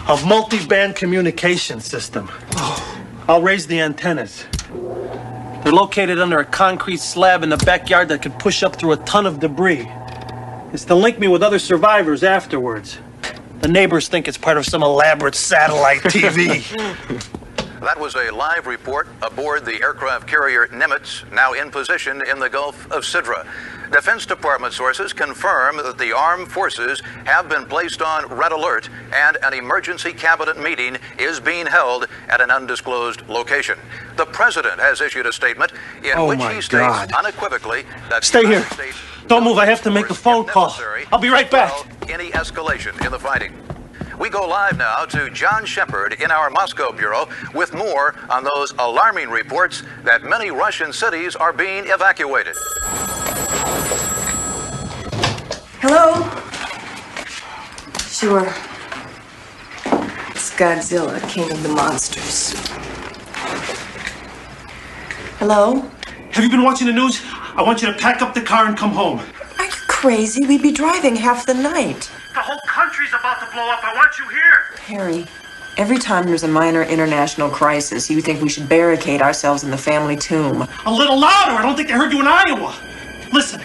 A multi-band communication system. I'll raise the antennas. They're located under a concrete slab in the backyard that could push up through a ton of debris. It's to link me with other survivors afterwards. The neighbors think it's part of some elaborate satellite TV. That was a live report aboard the aircraft carrier Nimitz, now in position in the Gulf of Sidra. Defense Department sources confirm that the armed forces have been placed on red alert and an emergency cabinet meeting is being held at an undisclosed location. The president has issued a statement in which he states unequivocally that Stay here. Don't move. I have to make a phone call. I'll be right back. Any escalation in the fighting. We go live now to John Shepard in our Moscow bureau with more on those alarming reports that many Russian cities are being evacuated. Hello? Sure. It's Godzilla, king of the monsters. Hello? Have you been watching the news? I want you to pack up the car and come home. Are you crazy? We'd be driving half the night. The whole country's about to blow up. I want you here. Harry, every time there's a minor international crisis, you think we should barricade ourselves in the family tomb. A little louder. I don't think they heard you in Iowa. Listen.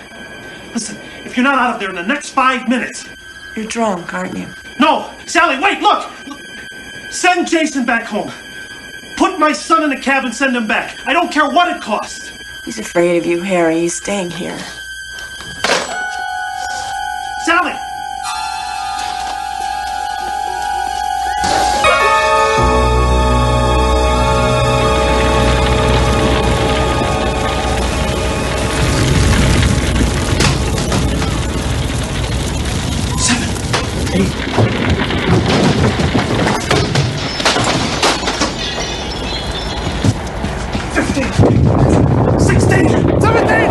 If you're not out of there in the next 5 minutes. You're drunk, aren't you? No. Sally, wait, look. Send Jason back home. Put my son in the cab and send him back. I don't care what it costs. He's afraid of you, Harry. He's staying here. Sally! 16! 17!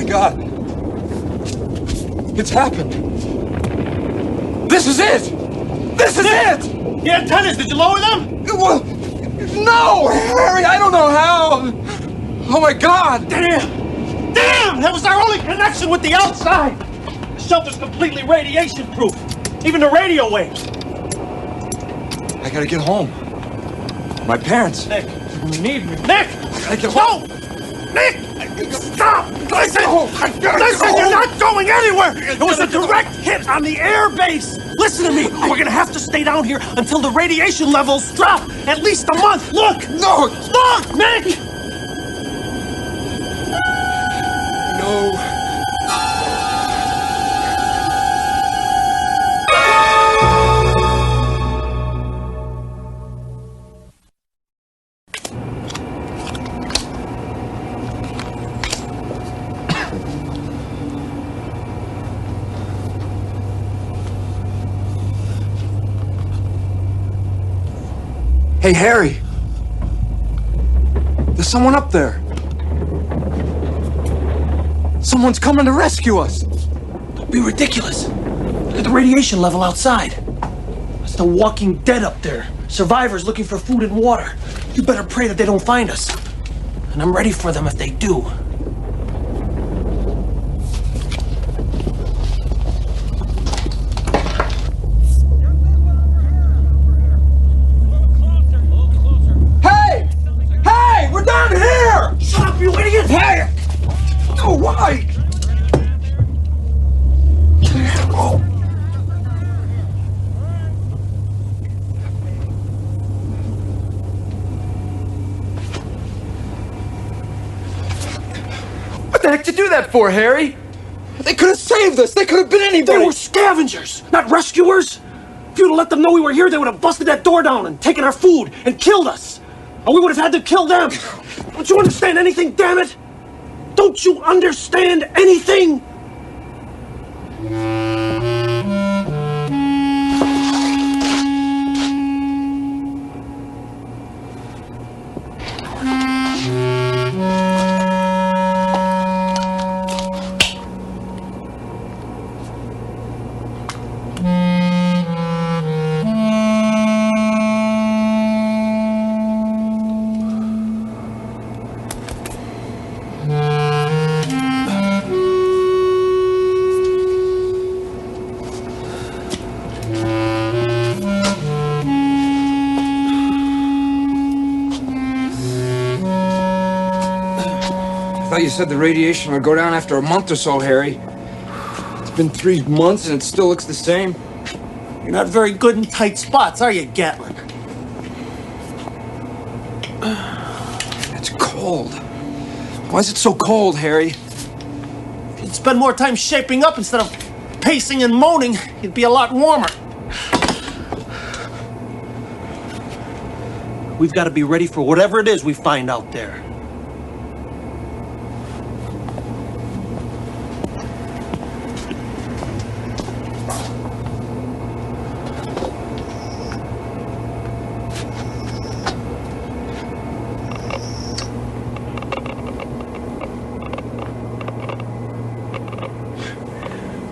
God. It's happened. This is it! This is it! The antennas, did you lower them? Well, no, Harry, I don't know how. Oh my God! Damn! Damn! That was our only connection with the outside! The shelter's completely radiation proof. Even the radio waves. I gotta get home. My parents. Nick, you need me. Nick! I gotta get home. Nick! Stop! Listen! Listen, you're not going anywhere! It was a direct hit on the air base! Listen to me! We're gonna have to stay down here until the radiation levels drop! At least a month! Look! No! Look, Nick! No. Hey, Harry! There's someone up there! Someone's coming to rescue us! Don't be ridiculous. Look at the radiation level outside. It's the walking dead up there. Survivors looking for food and water. You better pray that they don't find us. And I'm ready for them if they do. You idiot! Hey! No, why? Oh. What the heck did you do that for, Harry? They could have saved us. They could have been anybody. They were scavengers, not rescuers. If you'd have let them know we were here, they would have busted that door down and taken our food and killed us. Or we would have had to kill them. Don't you understand anything, damn it? Don't you understand anything? I thought you said the radiation would go down after a month or so, Harry. It's been 3 months and it still looks the same. You're not very good in tight spots, are you, Gatlin? It's cold. Why is it so cold, Harry? If you'd spend more time shaping up instead of pacing and moaning, you'd be a lot warmer. We've got to be ready for whatever it is we find out there.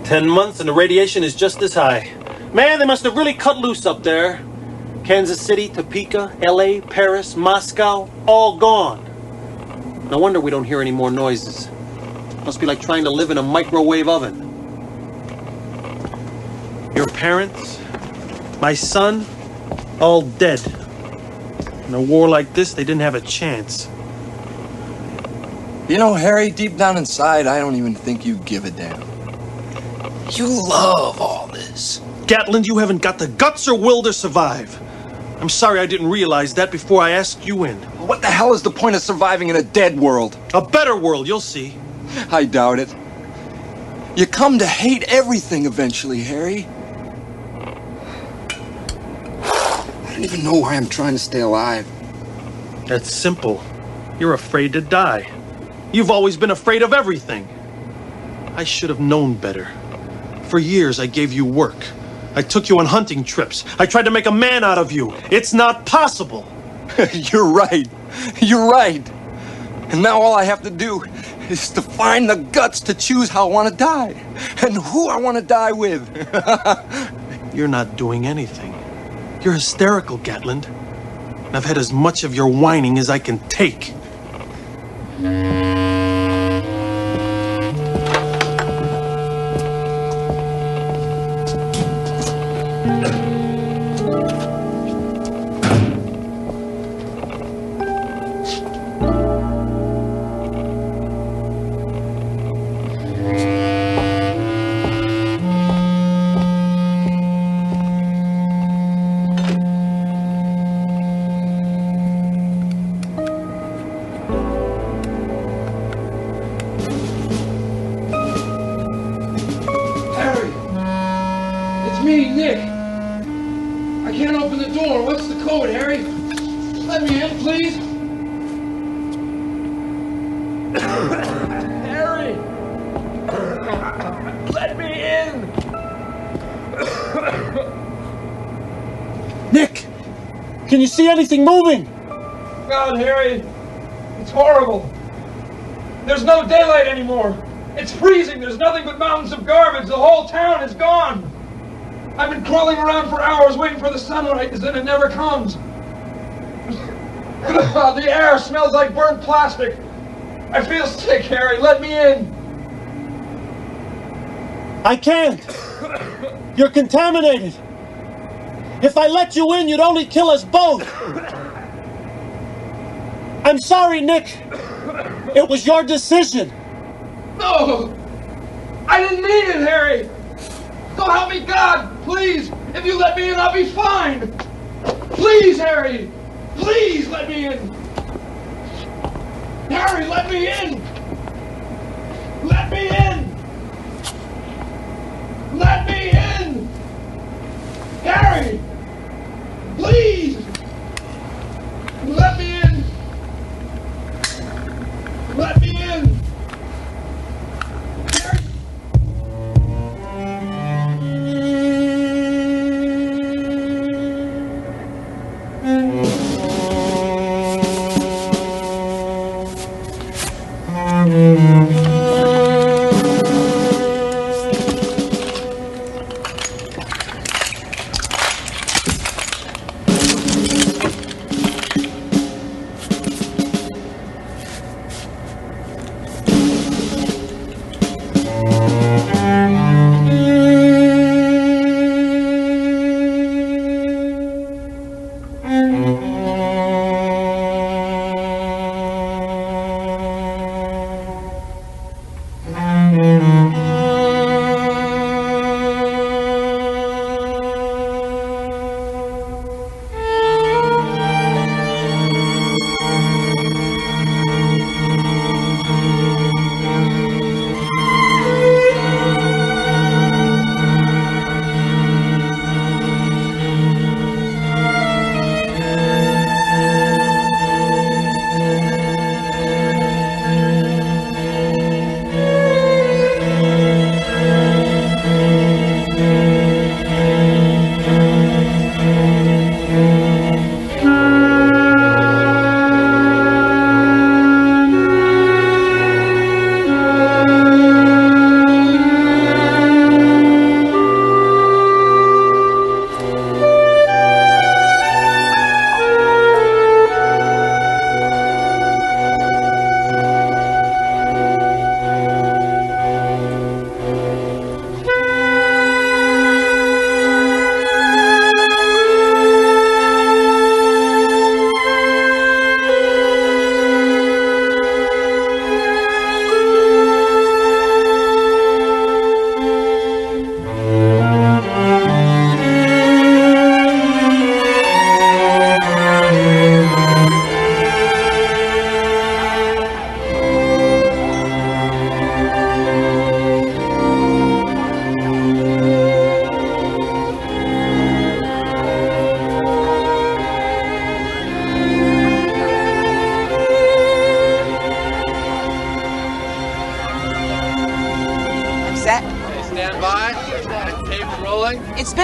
"10 months and the radiation is just as high. Man, they must have really cut loose up there. Kansas City, Topeka, LA, Paris, Moscow, all gone. No wonder we don't hear any more noises. Must be like trying to live in a microwave oven. Your parents, my son, all dead. In a war like this, they didn't have a chance." You know, Harry, deep down inside, I don't even think you give a damn. You love all this. Gatland, you haven't got the guts or will to survive. I'm sorry I didn't realize that before I asked you in. What the hell is the point of surviving in a dead world? A better world, you'll see. I doubt it. You come to hate everything eventually, Harry. I don't even know why I'm trying to stay alive. That's simple. You're afraid to die. You've always been afraid of everything. I should have known better. For years, I gave you work. I took you on hunting trips. I tried to make a man out of you. It's not possible. You're right. You're right. And now all I have to do is to find the guts to choose how I want to die and who I want to die with. You're not doing anything. You're hysterical, Gatland. And I've had as much of your whining as I can take. Can you see anything moving? God, Harry, it's horrible. There's no daylight anymore. It's freezing. There's nothing but mountains of garbage. The whole town is gone. I've been crawling around for hours waiting for the sunrise, and it never comes. The air smells like burnt plastic. I feel sick, Harry. Let me in. I can't. You're contaminated. If I let you in, you'd only kill us both. I'm sorry, Nick. It was your decision. No! I didn't mean it, Harry! So help me God, please! If you let me in, I'll be fine! Please, Harry! Please let me in! Harry, let me in! Let me in! Let me in! Harry! Please! Let me in! Let me in!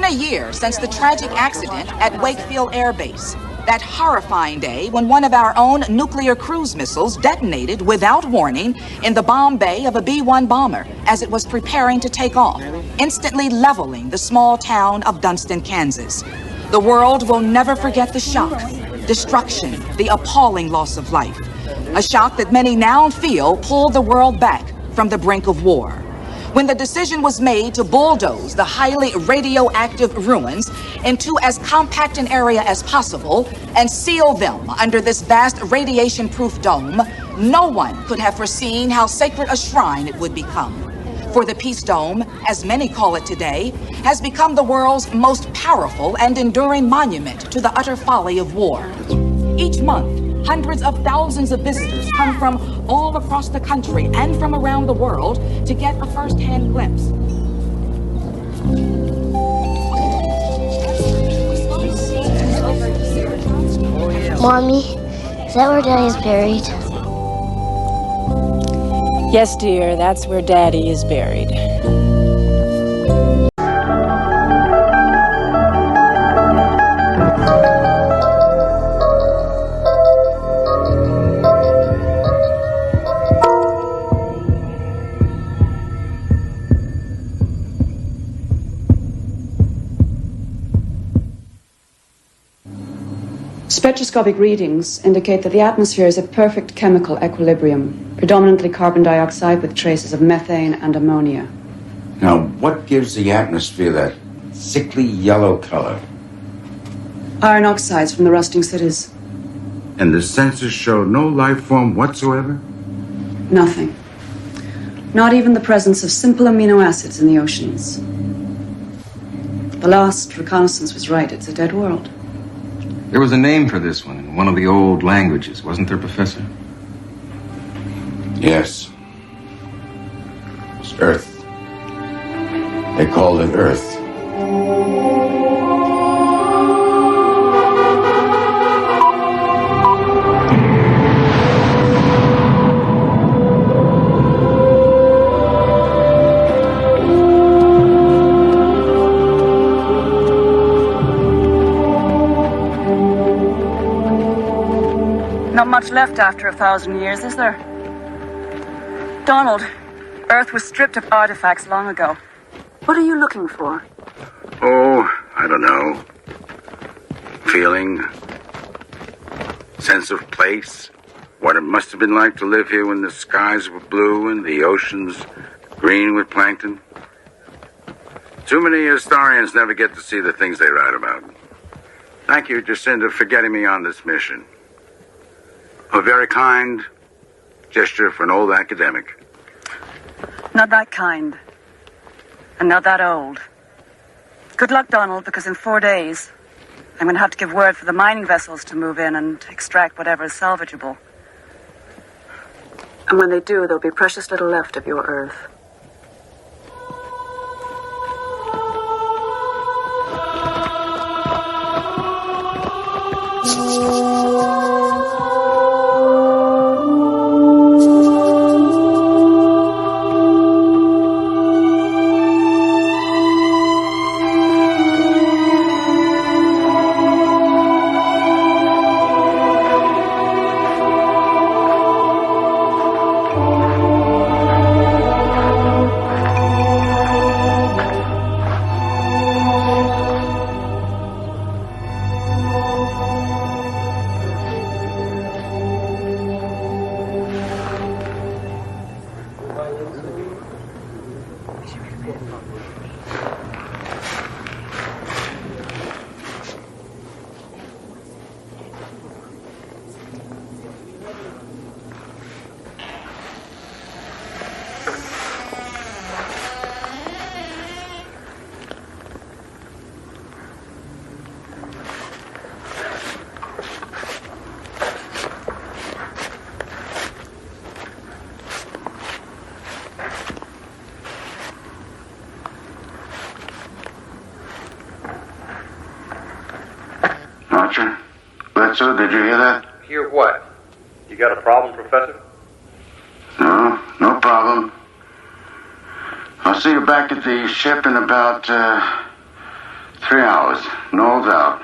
a year since the tragic accident at Wakefield Air Base. That horrifying day when one of our own nuclear cruise missiles detonated without warning in the bomb bay of a B-1 bomber as it was preparing to take off, instantly leveling the small town of Dunston, Kansas. The world will never forget the shock, destruction, the appalling loss of life. A shock that many now feel pulled the world back from the brink of war. When the decision was made to bulldoze the highly radioactive ruins into as compact an area as possible and seal them under this vast radiation-proof dome, no one could have foreseen how sacred a shrine it would become. For the Peace Dome, as many call it today, has become the world's most powerful and enduring monument to the utter folly of war. Each month, hundreds of thousands of visitors come from all across the country and from around the world to get a first-hand glimpse. Mommy, is that where Daddy's buried? Yes, dear, that's where Daddy is buried. Spectroscopic readings indicate that the atmosphere is a perfect chemical equilibrium, predominantly carbon dioxide with traces of methane and ammonia. Now, what gives the atmosphere that sickly yellow color? Iron oxides from the rusting cities. And the sensors show no life form whatsoever? Nothing. Not even the presence of simple amino acids in the oceans. The last reconnaissance was right. It's a dead world. There was a name for this one in one of the old languages, wasn't there, Professor? Yes. It's Earth. They called it Earth. Not much left after 1,000 years, is there? Donald, Earth was stripped of artifacts long ago. What are you looking for? Oh, I don't know. Feeling, sense of place, what it must have been like to live here when the skies were blue and the oceans green with plankton. Too many historians never get to see the things they write about. Thank you, Jacinda, for getting me on this mission. A very kind gesture for an old academic. Not that kind. And not that old. Good luck, Donald, because in 4 days, I'm going to have to give word for the mining vessels to move in and extract whatever is salvageable. And when they do, there'll be precious little left of your Earth. Archer? Bledsoe, did you hear that? Hear what? You got a problem, Professor? No, no problem. I'll see you back at the ship in about 3 hours, no doubt.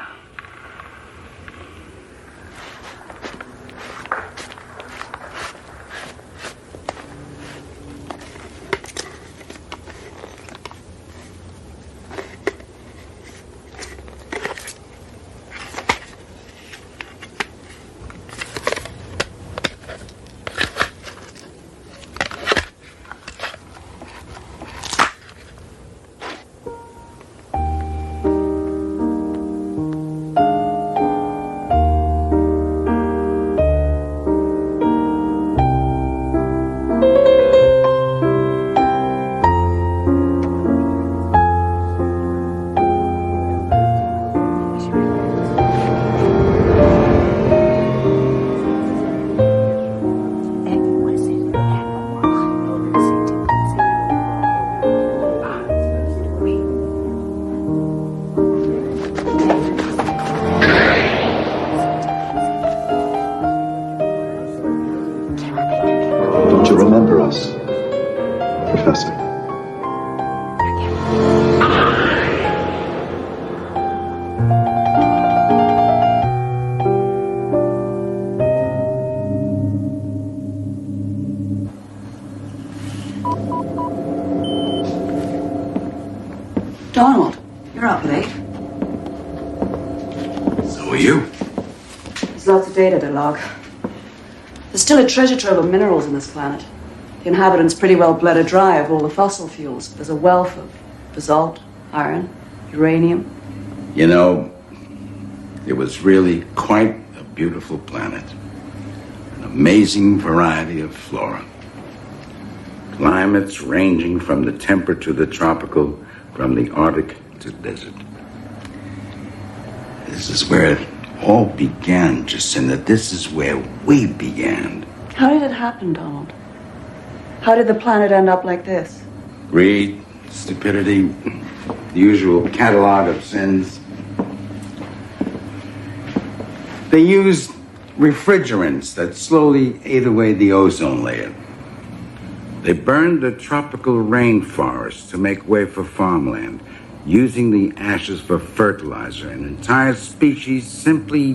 Don't you remember us, Professor? Donald, you're up late. So are you. There's lots of data to log. There's still a treasure trove of minerals on this planet. The inhabitants pretty well bled it dry of all the fossil fuels. There's a wealth of basalt, iron, uranium. You know, it was really quite a beautiful planet. An amazing variety of flora. Climates ranging from the temperate to the tropical, from the Arctic to desert. This is where it all began, Jacinta. This is where we began. How did it happen, Donald? How did the planet end up like this? Greed, stupidity, the usual catalog of sins. They used refrigerants that slowly ate away the ozone layer. They burned the tropical rainforests to make way for farmland, using the ashes for fertilizer, and entire species simply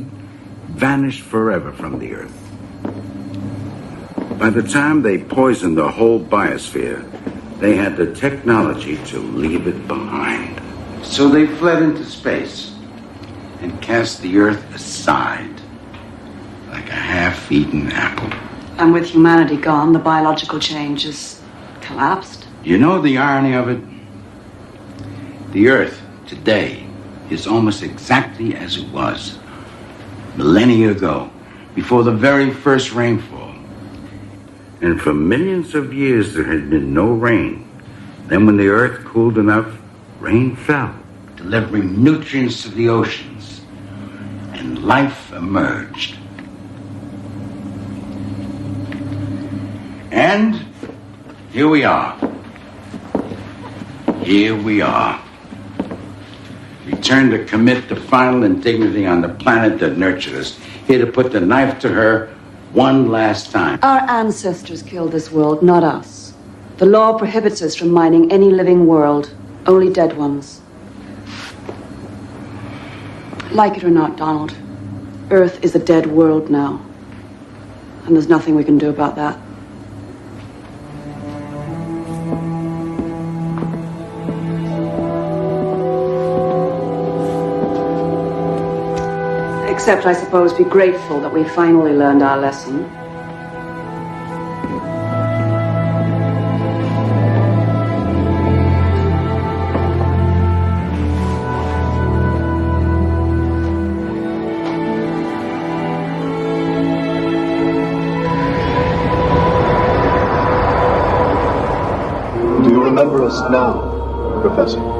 vanished forever from the earth. By the time they poisoned the whole biosphere, they had the technology to leave it behind. So they fled into space and cast the earth aside like a half-eaten apple. And with humanity gone, the biological change has collapsed. You know the irony of it? The earth today is almost exactly as it was millennia ago, before the very first rainfall. And for millions of years there had been no rain. Then when the earth cooled enough, rain fell, delivering nutrients to the oceans, and life emerged. And here we are. Here we are. Returned to commit the final indignity on the planet that nurtured us. Here to put the knife to her one last time. Our ancestors killed this world, not us. The law prohibits us from mining any living world, only dead ones. Like it or not, Donald, Earth is a dead world now. And there's nothing we can do about that. Except, I suppose, be grateful that we finally learned our lesson. Do you remember us now, Professor?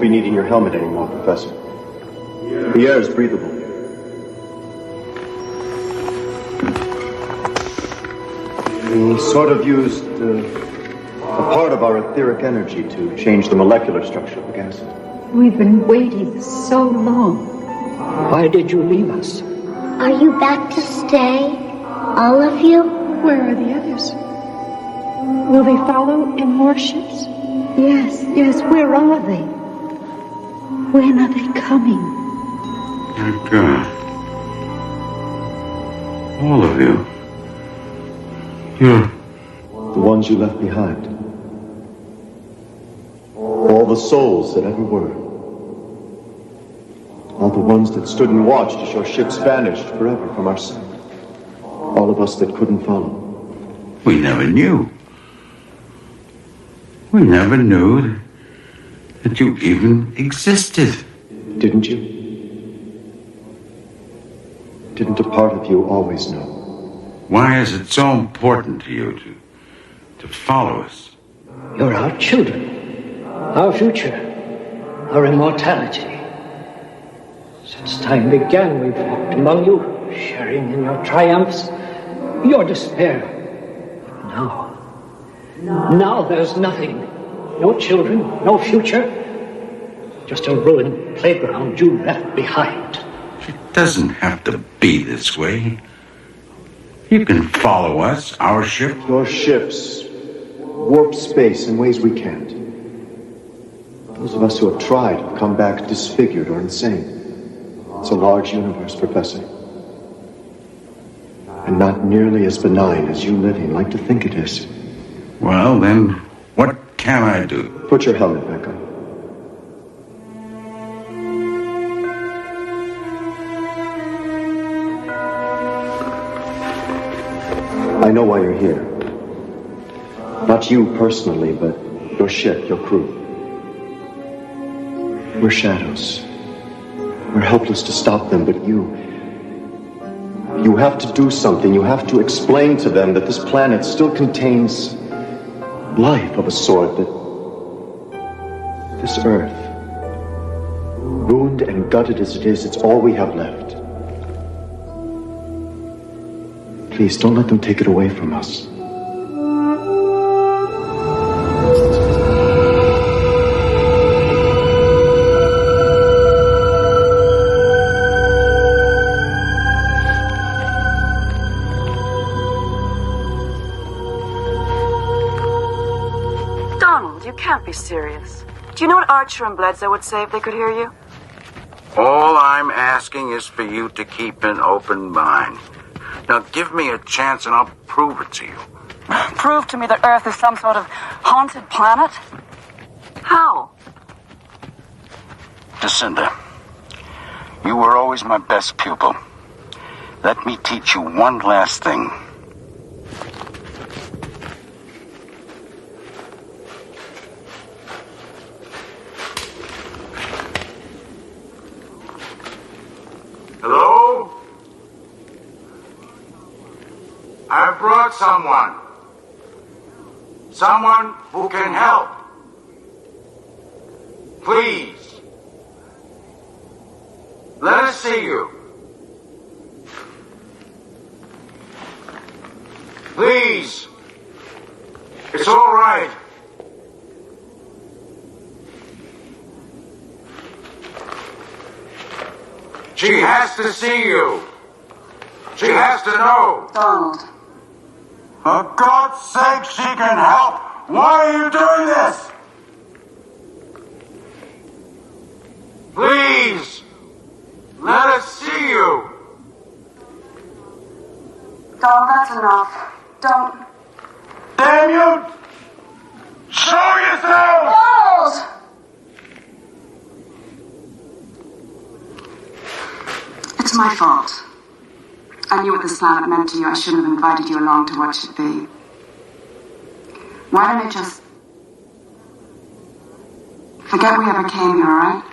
won't be needing your helmet anymore, Professor. The air is breathable. We sort of used a part of our etheric energy to change the molecular structure of the gases. We've been waiting so long. Why did you leave us? Are you back to stay? All of you? Where are the others? Will they follow in more ships? Yes, where are they? When are they coming? My God. All of you. You're... The ones you left behind. All the souls that ever were. All the ones that stood and watched as your ships vanished forever from our sight. All of us that couldn't follow. We never knew. We never knew that you even existed. Didn't you? Didn't a part of you always know? Why is it so important to you to follow us? You're our children, our future, our immortality. Since time began, we've walked among you, sharing in your triumphs, your despair. Now there's nothing. No children, no future. Just a ruined playground you left behind. It doesn't have to be this way. You can follow us, our ship. Your ships warp space in ways we can't. Those of us who have tried have come back disfigured or insane. It's a large universe, Professor. And not nearly as benign as you living like to think it is. Well, then, what can I do? Put your helmet back on. I know why you're here. Not you personally, but your ship, your crew. We're shadows. We're helpless to stop them, but you have to do something. You have to explain to them that this planet still contains life of a sort, that this Earth, ruined and gutted as it is, it's all we have left. Please, don't let them take it away from us. Donald, you can't be serious. Do you know what Archer and Bledsoe would say if they could hear you? All I'm asking is for you to keep an open mind. Now, give me a chance and I'll prove it to you. Prove to me that Earth is some sort of haunted planet? How? Jacinda, you were always my best pupil. Let me teach you one last thing. Hello? I brought someone. Someone who can help. Please. Let us see you. Please. It's all right. She has to see you. She has to know. Donald. For God's sake, she can help. Why are you doing this? Please. Let us see you. Donald, that's enough. Don't. Damn you! Show yourself! Donald! It's my fault. I knew what this planet meant to you. I shouldn't have invited you along to watch it be. Why don't I just forget we ever came here, all right?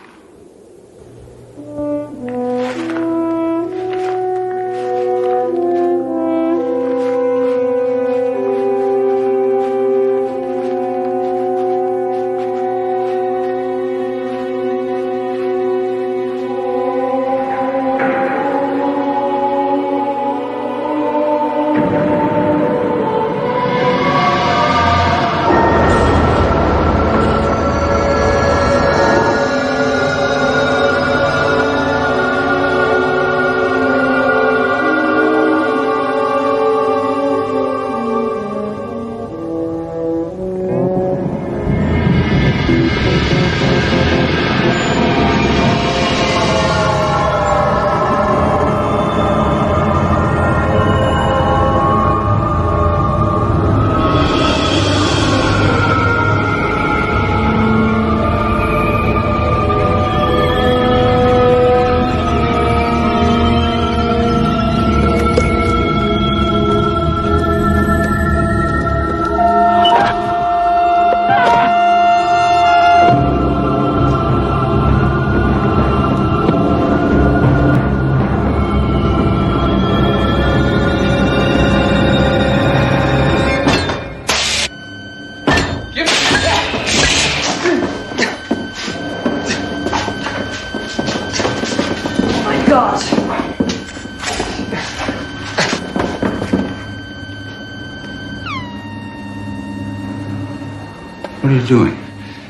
What are you doing?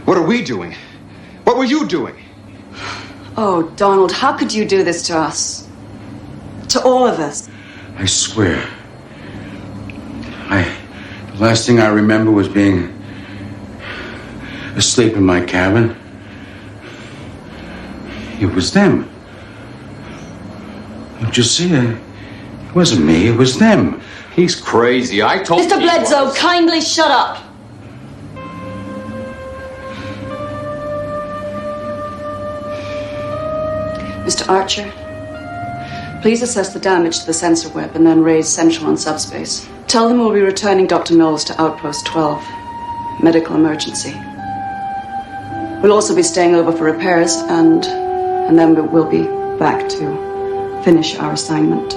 What are we doing? What were you doing? Oh, Donald, how could you do this to us? To all of us? I swear. The last thing I remember was being asleep in my cabin. It was them. Don't you see? It wasn't me, it was them. He's crazy. I told Mr. Bledsoe, kindly shut up. Mr. Archer, please assess the damage to the sensor web and then raise Central on subspace. Tell them we'll be returning Dr. Knowles to Outpost 12. Medical emergency. We'll also be staying over for repairs and then we'll be back to finish our assignment.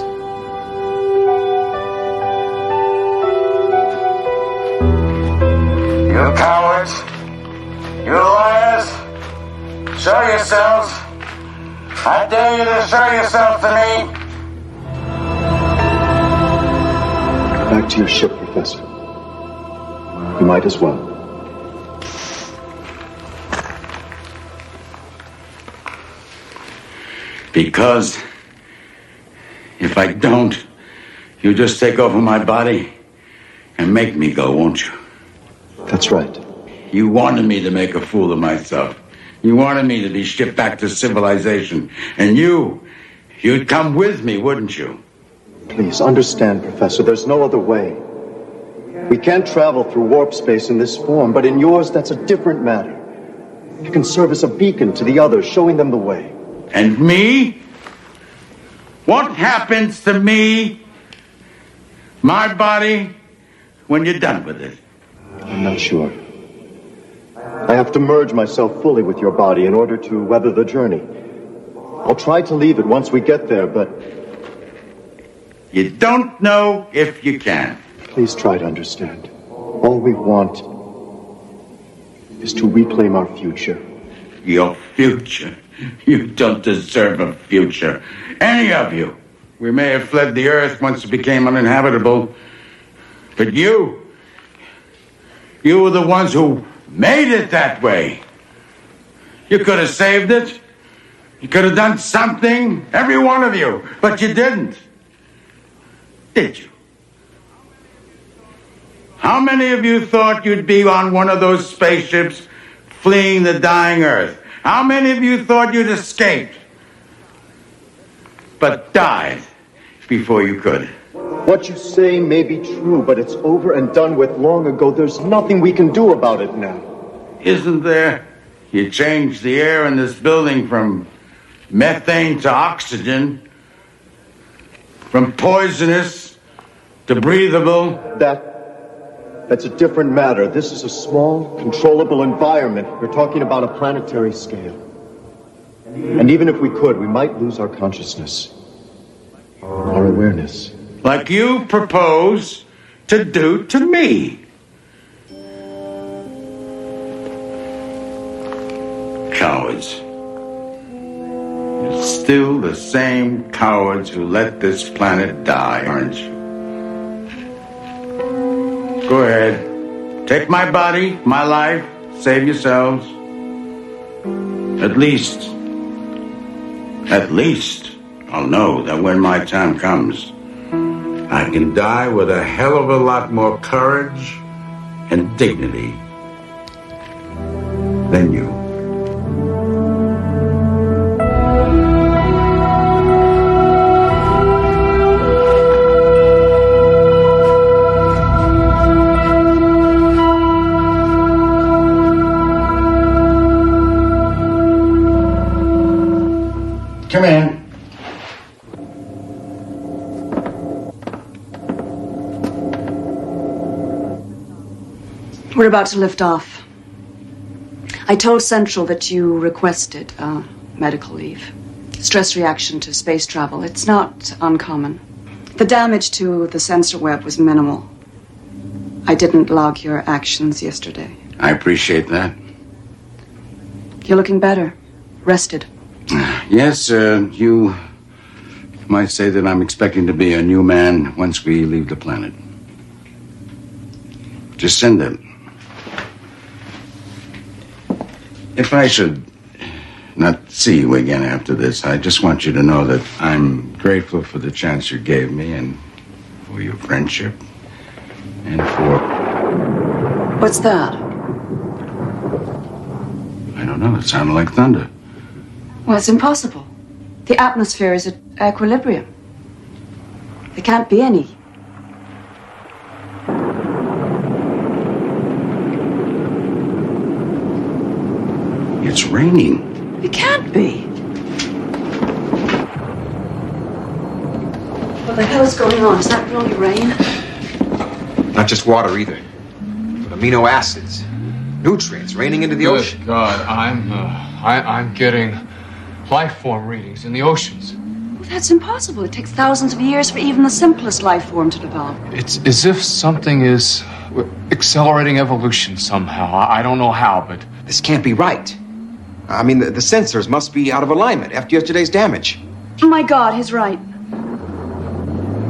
You cowards! You liars! Show yourselves! I dare you to show yourself to me! Back to your ship, Professor. You might as well. Because if I don't, you just take over my body and make me go, won't you? That's right. You wanted me to make a fool of myself. You wanted me to be shipped back to civilization. And you'd come with me, wouldn't you? Please understand, Professor, there's no other way. We can't travel through warp space in this form, but in yours, that's a different matter. You can serve as a beacon to the others, showing them the way. And me? What happens to me, my body, when you're done with it? I'm not sure. I have to merge myself fully with your body in order to weather the journey. I'll try to leave it once we get there, but... You don't know if you can. Please try to understand. All we want is to reclaim our future. Your future? You don't deserve a future. Any of you. We may have fled the Earth once it became uninhabitable. But you were the ones who made it that way. You could have saved it. You could have done something, every one of you. But you didn't. Did you? How many of you thought you'd be on one of those spaceships fleeing the dying Earth? How many of you thought you'd escaped, but died before you could? What you say may be true, but it's over and done with long ago. There's nothing we can do about it now. Isn't there? You changed the air in this building from methane to oxygen, from poisonous to breathable. That's a different matter. This is a small, controllable environment. We're talking about a planetary scale. And even if we could, we might lose our consciousness, our awareness. Like you propose to do to me. Cowards. You're still the same cowards who let this planet die, aren't you? Go ahead. Take my body, my life. Save yourselves. At least, I'll know that when my time comes, I can die with a hell of a lot more courage and dignity than you. Come in. We're about to lift off. I told Central that you requested medical leave. Stress reaction to space travel. It's not uncommon. The damage to the sensor web was minimal. I didn't log your actions yesterday. I appreciate that. You're looking better. Rested. Yes, you might say that I'm expecting to be a new man once we leave the planet. Jacinda, If I should not see you again after this, I just want you to know that I'm grateful for the chance you gave me and for your friendship and for... What's that? I don't know. It sounded like thunder. Well, it's impossible. The atmosphere is at equilibrium. There can't be any. It's raining. It can't be. What the hell is going on? Is that really rain? Not just water either, but amino acids, nutrients raining into the ocean. Good God, I'm getting life form readings in the oceans. Well, that's impossible. It takes thousands of years for even the simplest life form to develop. It's as if something is accelerating evolution somehow. I don't know how, but... This can't be right. I mean, the sensors must be out of alignment after yesterday's damage. Oh my God, he's right.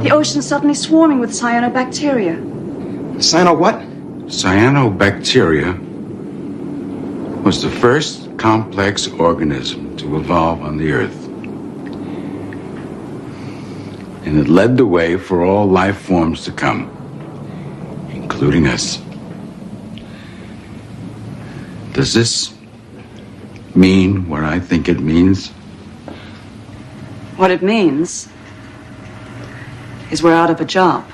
The ocean's suddenly swarming with cyanobacteria. Cyano what? Cyanobacteria was the first complex organism to evolve on the Earth. And it led the way for all life forms to come, including us. Does this mean what I think it means? What it means is we're out of a job.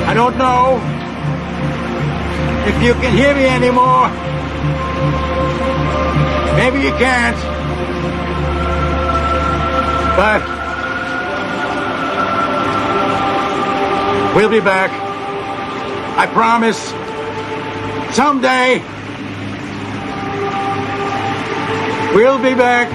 I don't know if you can hear me anymore. Maybe you can't. But we'll be back. I promise. Someday we'll be back.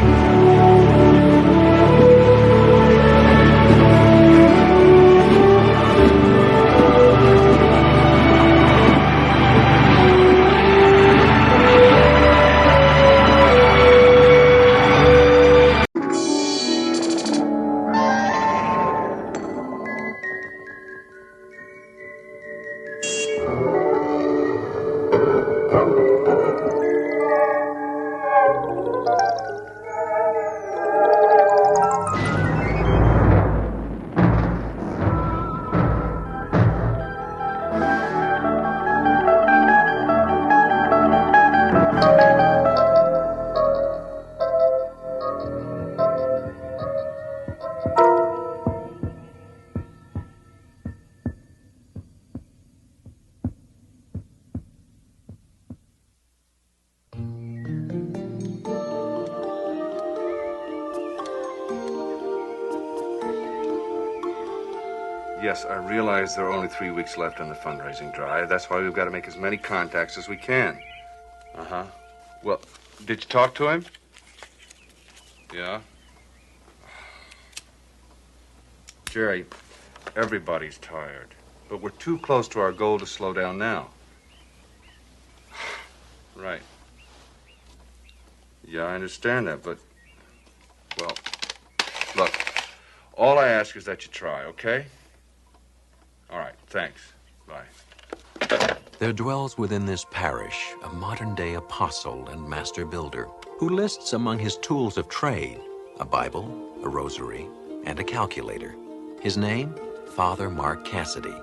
Yes, I realize there are only 3 weeks left on the fundraising drive. That's why we've got to make as many contacts as we can. Uh-huh. Well, did you talk to him? Yeah? Jerry, everybody's tired. But we're too close to our goal to slow down now. Right. Yeah, I understand that, but... Well, look, all I ask is that you try, okay? All right, thanks. Bye. There dwells within this parish a modern-day apostle and master builder who lists among his tools of trade a Bible, a rosary, and a calculator. His name, Father Mark Cassidy.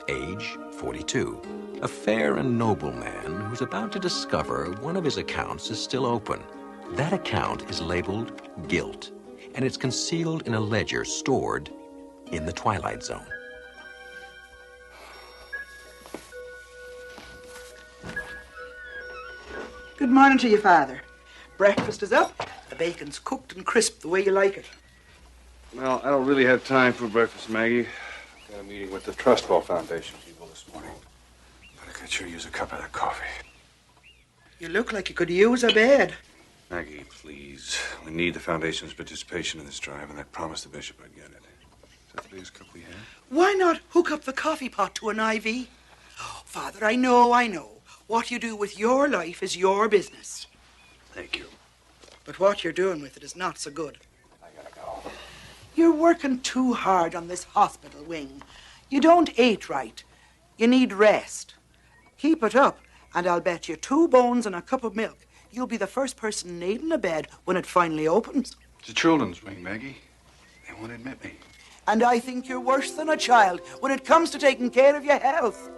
Age, 42. A fair and noble man who's about to discover one of his accounts is still open. That account is labeled Guilt, and it's concealed in a ledger stored in the Twilight Zone. Good morning to you, Father. Breakfast is up. The bacon's cooked and crisp the way you like it. Well, I don't really have time for breakfast, Maggie. Got a meeting with the Trust Fall Foundation people this morning. But I could sure use a cup of that coffee. You look like you could use a bed. Maggie, please. We need the Foundation's participation in this drive, and I promised the bishop I'd get it. Is that the biggest cup we have? Why not hook up the coffee pot to an IV? Oh, Father, I know. What you do with your life is your business. Thank you. But what you're doing with it is not so good. I gotta go. You're working too hard on this hospital wing. You don't eat right. You need rest. Keep it up, and I'll bet you 2 bones and a cup of milk you'll be the first person needing a bed when it finally opens. It's a children's wing, Maggie. They won't admit me. And I think you're worse than a child when it comes to taking care of your health.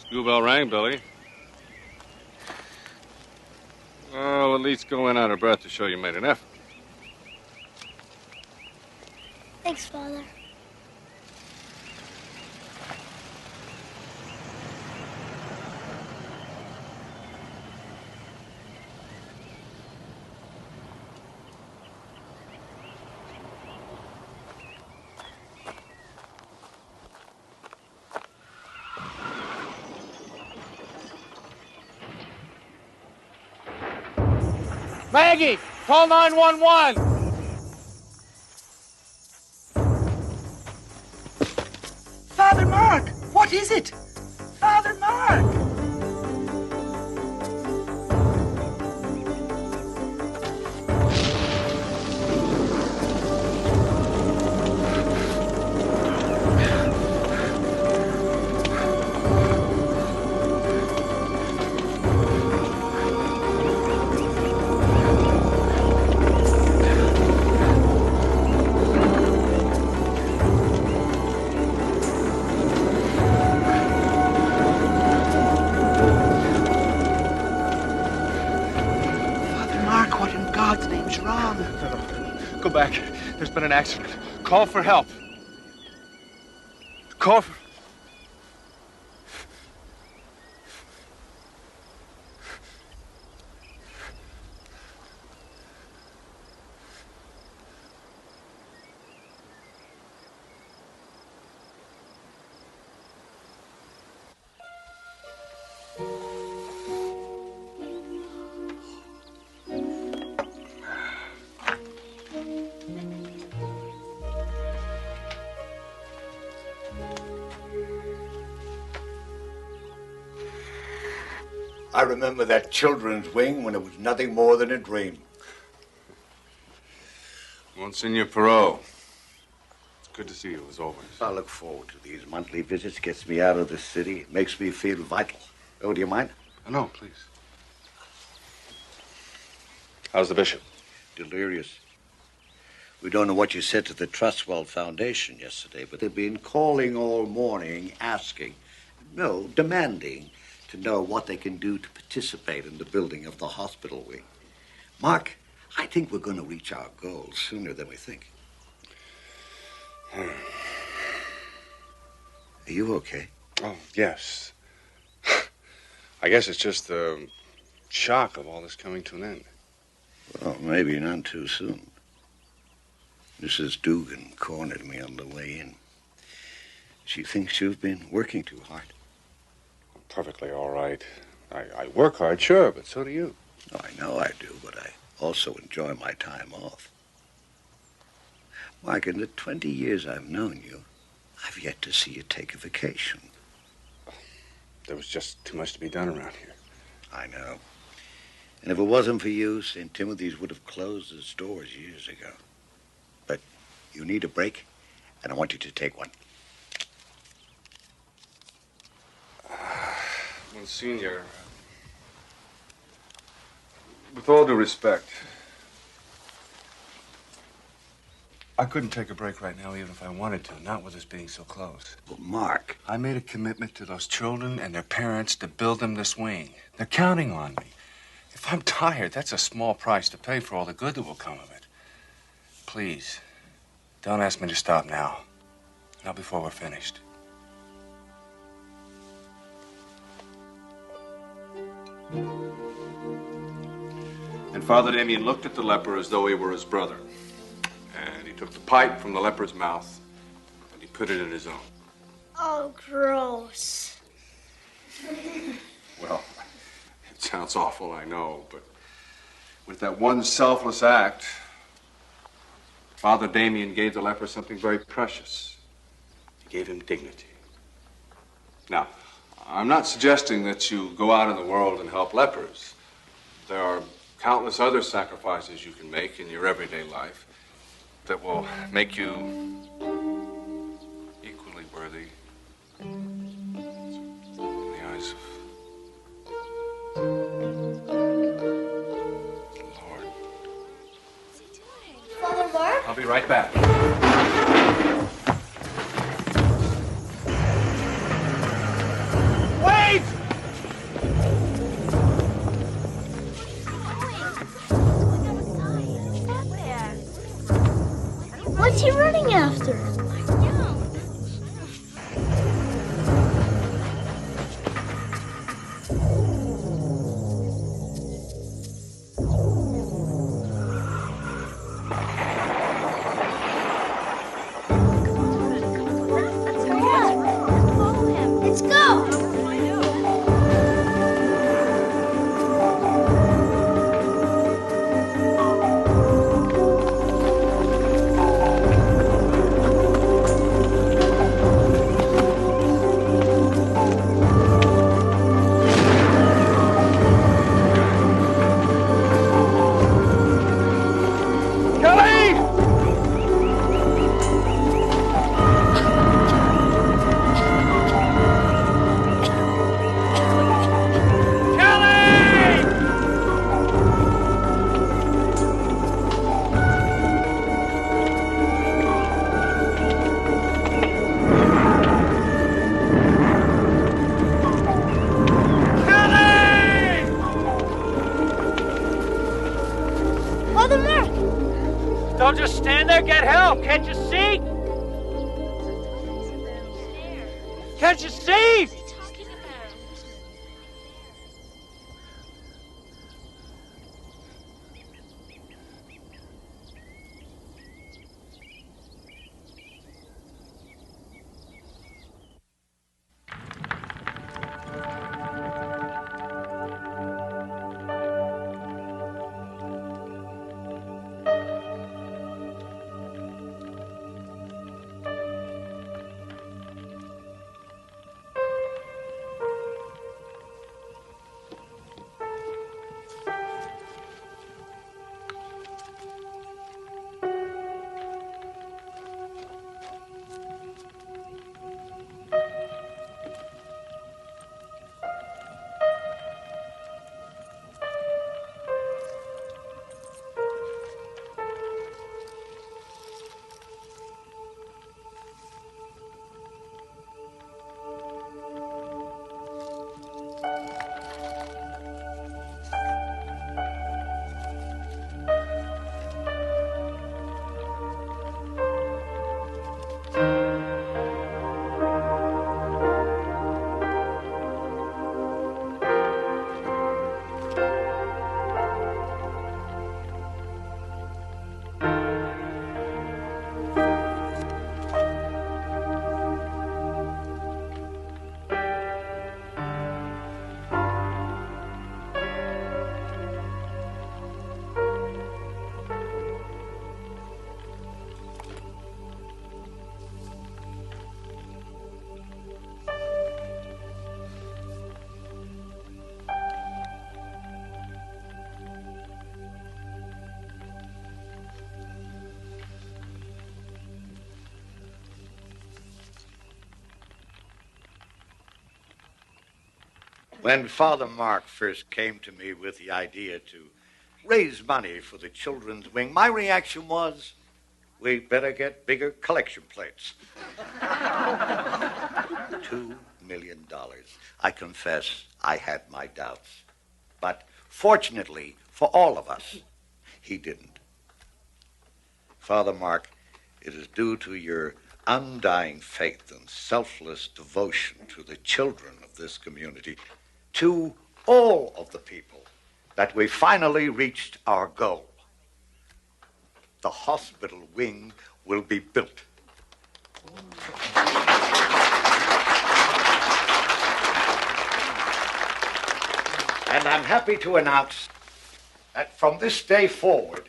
School bell rang, Billy. Well, at least go in out of breath to show you made an effort. Thanks, Father. Maggie, call 911. Father Mark, what is it? Father Mark! Go back. There's been an accident. Call for help. Call for... I remember that children's wing when it was nothing more than a dream. Monsignor Perot. It's good to see you, as always. I look forward to these monthly visits. Gets me out of the city. It makes me feel vital. Oh, do you mind? No, please. How's the bishop? Delirious. We don't know what you said to the Trustwell Foundation yesterday, but they've been calling all morning, asking, no, demanding, to know what they can do to participate in the building of the hospital wing. Mark, I think we're going to reach our goals sooner than we think. Are you okay? Oh, yes. I guess it's just the shock of all this coming to an end. Well, maybe not too soon. Mrs. Dugan cornered me on the way in. She thinks you've been working too hard. Perfectly all right. I work hard, sure, but so do you. Oh, I know I do, but I also enjoy my time off. Mark, in the 20 years I've known you, I've yet to see you take a vacation. There was just too much to be done around here. I know. And if it wasn't for you, St. Timothy's would have closed its doors years ago. But you need a break, and I want you to take one. Monsignor, with all due respect, I couldn't take a break right now even if I wanted to, not with us being so close. But Mark... I made a commitment to those children and their parents to build them this wing. They're counting on me. If I'm tired, that's a small price to pay for all the good that will come of it. Please, don't ask me to stop now. Not before we're finished. And Father Damien looked at the leper as though he were his brother. And he took the pipe from the leper's mouth and he put it in his own. Oh, gross. Well, it sounds awful, I know, but with that one selfless act, Father Damien gave the leper something very precious. He gave him dignity. Now, I'm not suggesting that you go out in the world and help lepers. There are countless other sacrifices you can make in your everyday life that will make you equally worthy in the eyes of the Lord. Father Mark? I'll be right back. Wait! What's he running after? Let's go! Father Mark! Don't just stand there, get help! Can't you see? Can't you see? When Father Mark first came to me with the idea to raise money for the children's wing, my reaction was, we'd better get bigger collection plates. $2 million. I confess I had my doubts. But fortunately for all of us, he didn't. Father Mark, it is due to your undying faith and selfless devotion to the children of this community, to all of the people, that we finally reached our goal. The hospital wing will be built. And I'm happy to announce that from this day forward,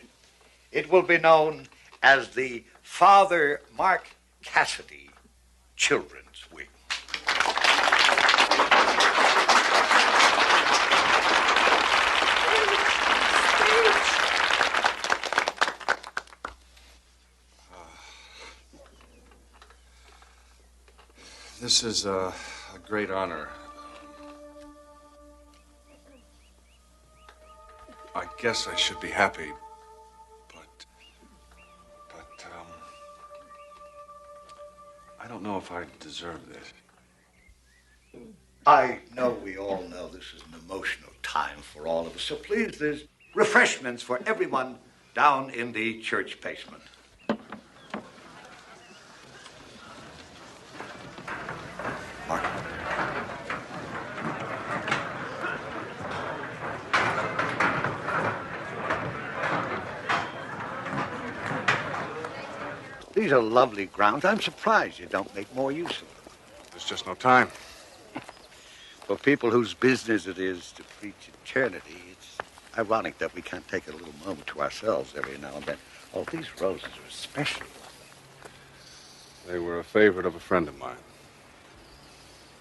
it will be known as the Father Mark Cassidy Children's Wing. This is a great honor. I guess I should be happy, but I don't know if I deserve this. I know we all know this is an emotional time for all of us, so please, there's refreshments for everyone down in the church basement. Mark. These are lovely grounds. I'm surprised you don't make more use of them. There's just no time. For people whose business it is to preach eternity, it's ironic that we can't take a little moment to ourselves every now and then. Oh, these roses are special. They were a favorite of a friend of mine.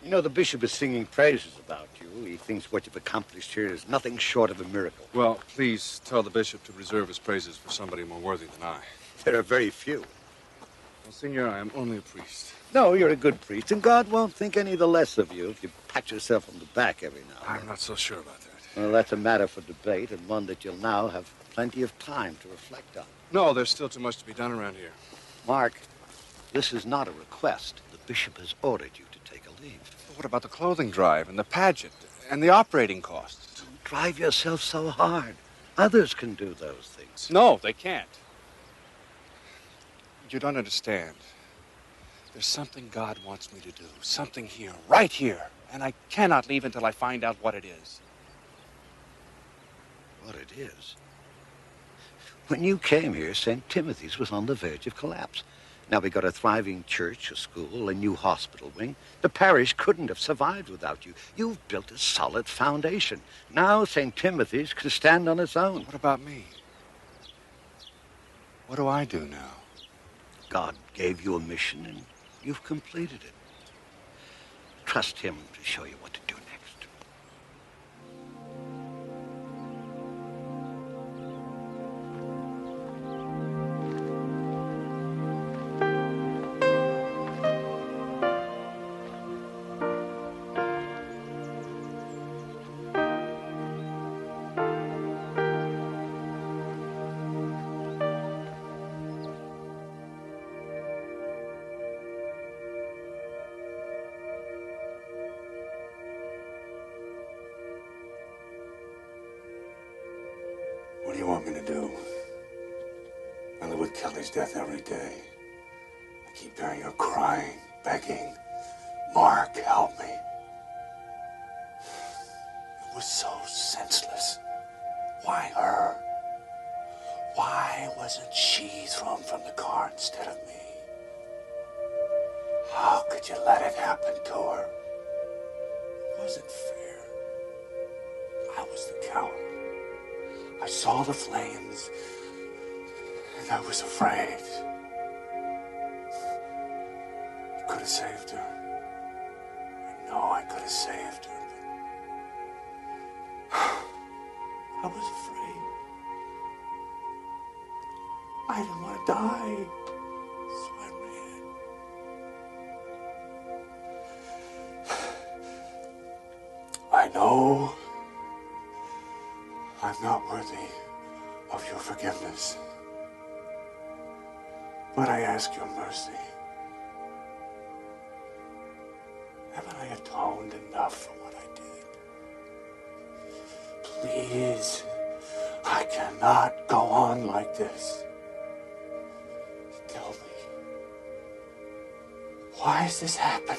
You know, the bishop is singing praises about you. He thinks what you've accomplished here is nothing short of a miracle. Well, please tell the bishop to reserve his praises for somebody more worthy than I. There are very few. Well, Senor, I am only a priest. No, you're a good priest, and God won't think any the less of you if you pat yourself on the back every now and then. I'm not so sure about that. Well, that's a matter for debate, and one that you'll now have plenty of time to reflect on. No, there's still too much to be done around here. Mark, this is not a request. The bishop has ordered you to take a leave. But what about the clothing drive and the pageant and the operating costs? Don't drive yourself so hard. Others can do those things. No, they can't. You don't understand. There's something God wants me to do. Something here, right here. And I cannot leave until I find out what it is. What it is? When you came here, St. Timothy's was on the verge of collapse. Now we got a thriving church, a school, a new hospital wing. The parish couldn't have survived without you. You've built a solid foundation. Now St. Timothy's can stand on its own. What about me? What do I do now? God gave you a mission, and you've completed it. Trust him to show you what to do next. What do you want me to do? I live with Kelly's death every day. I keep hearing her crying, begging, Mark, help me. It was so senseless. Why her? Why wasn't she thrown from the car instead of me? How could you let it happen to her? It wasn't fair. I was the coward. I saw the flames, and I was afraid. I could have saved her. I know I could have saved her, but I was afraid. I didn't want to die, so I ran. I know I'm not worthy of your forgiveness, but I ask your mercy. Haven't I atoned enough for what I did? Please, I cannot go on like this. Tell me, why is this happening?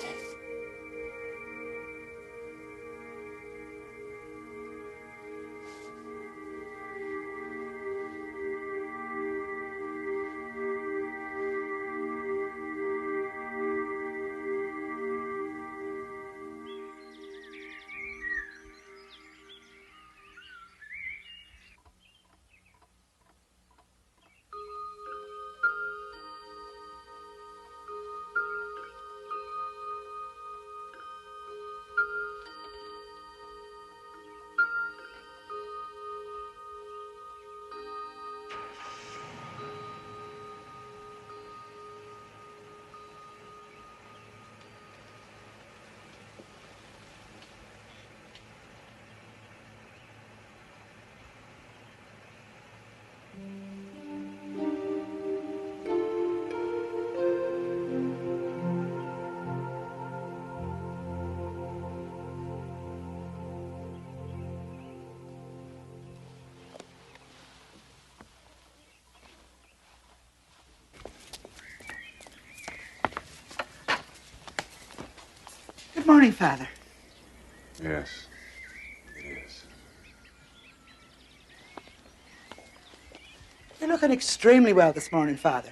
Good morning, Father. Yes, it is. You're looking extremely well this morning, Father.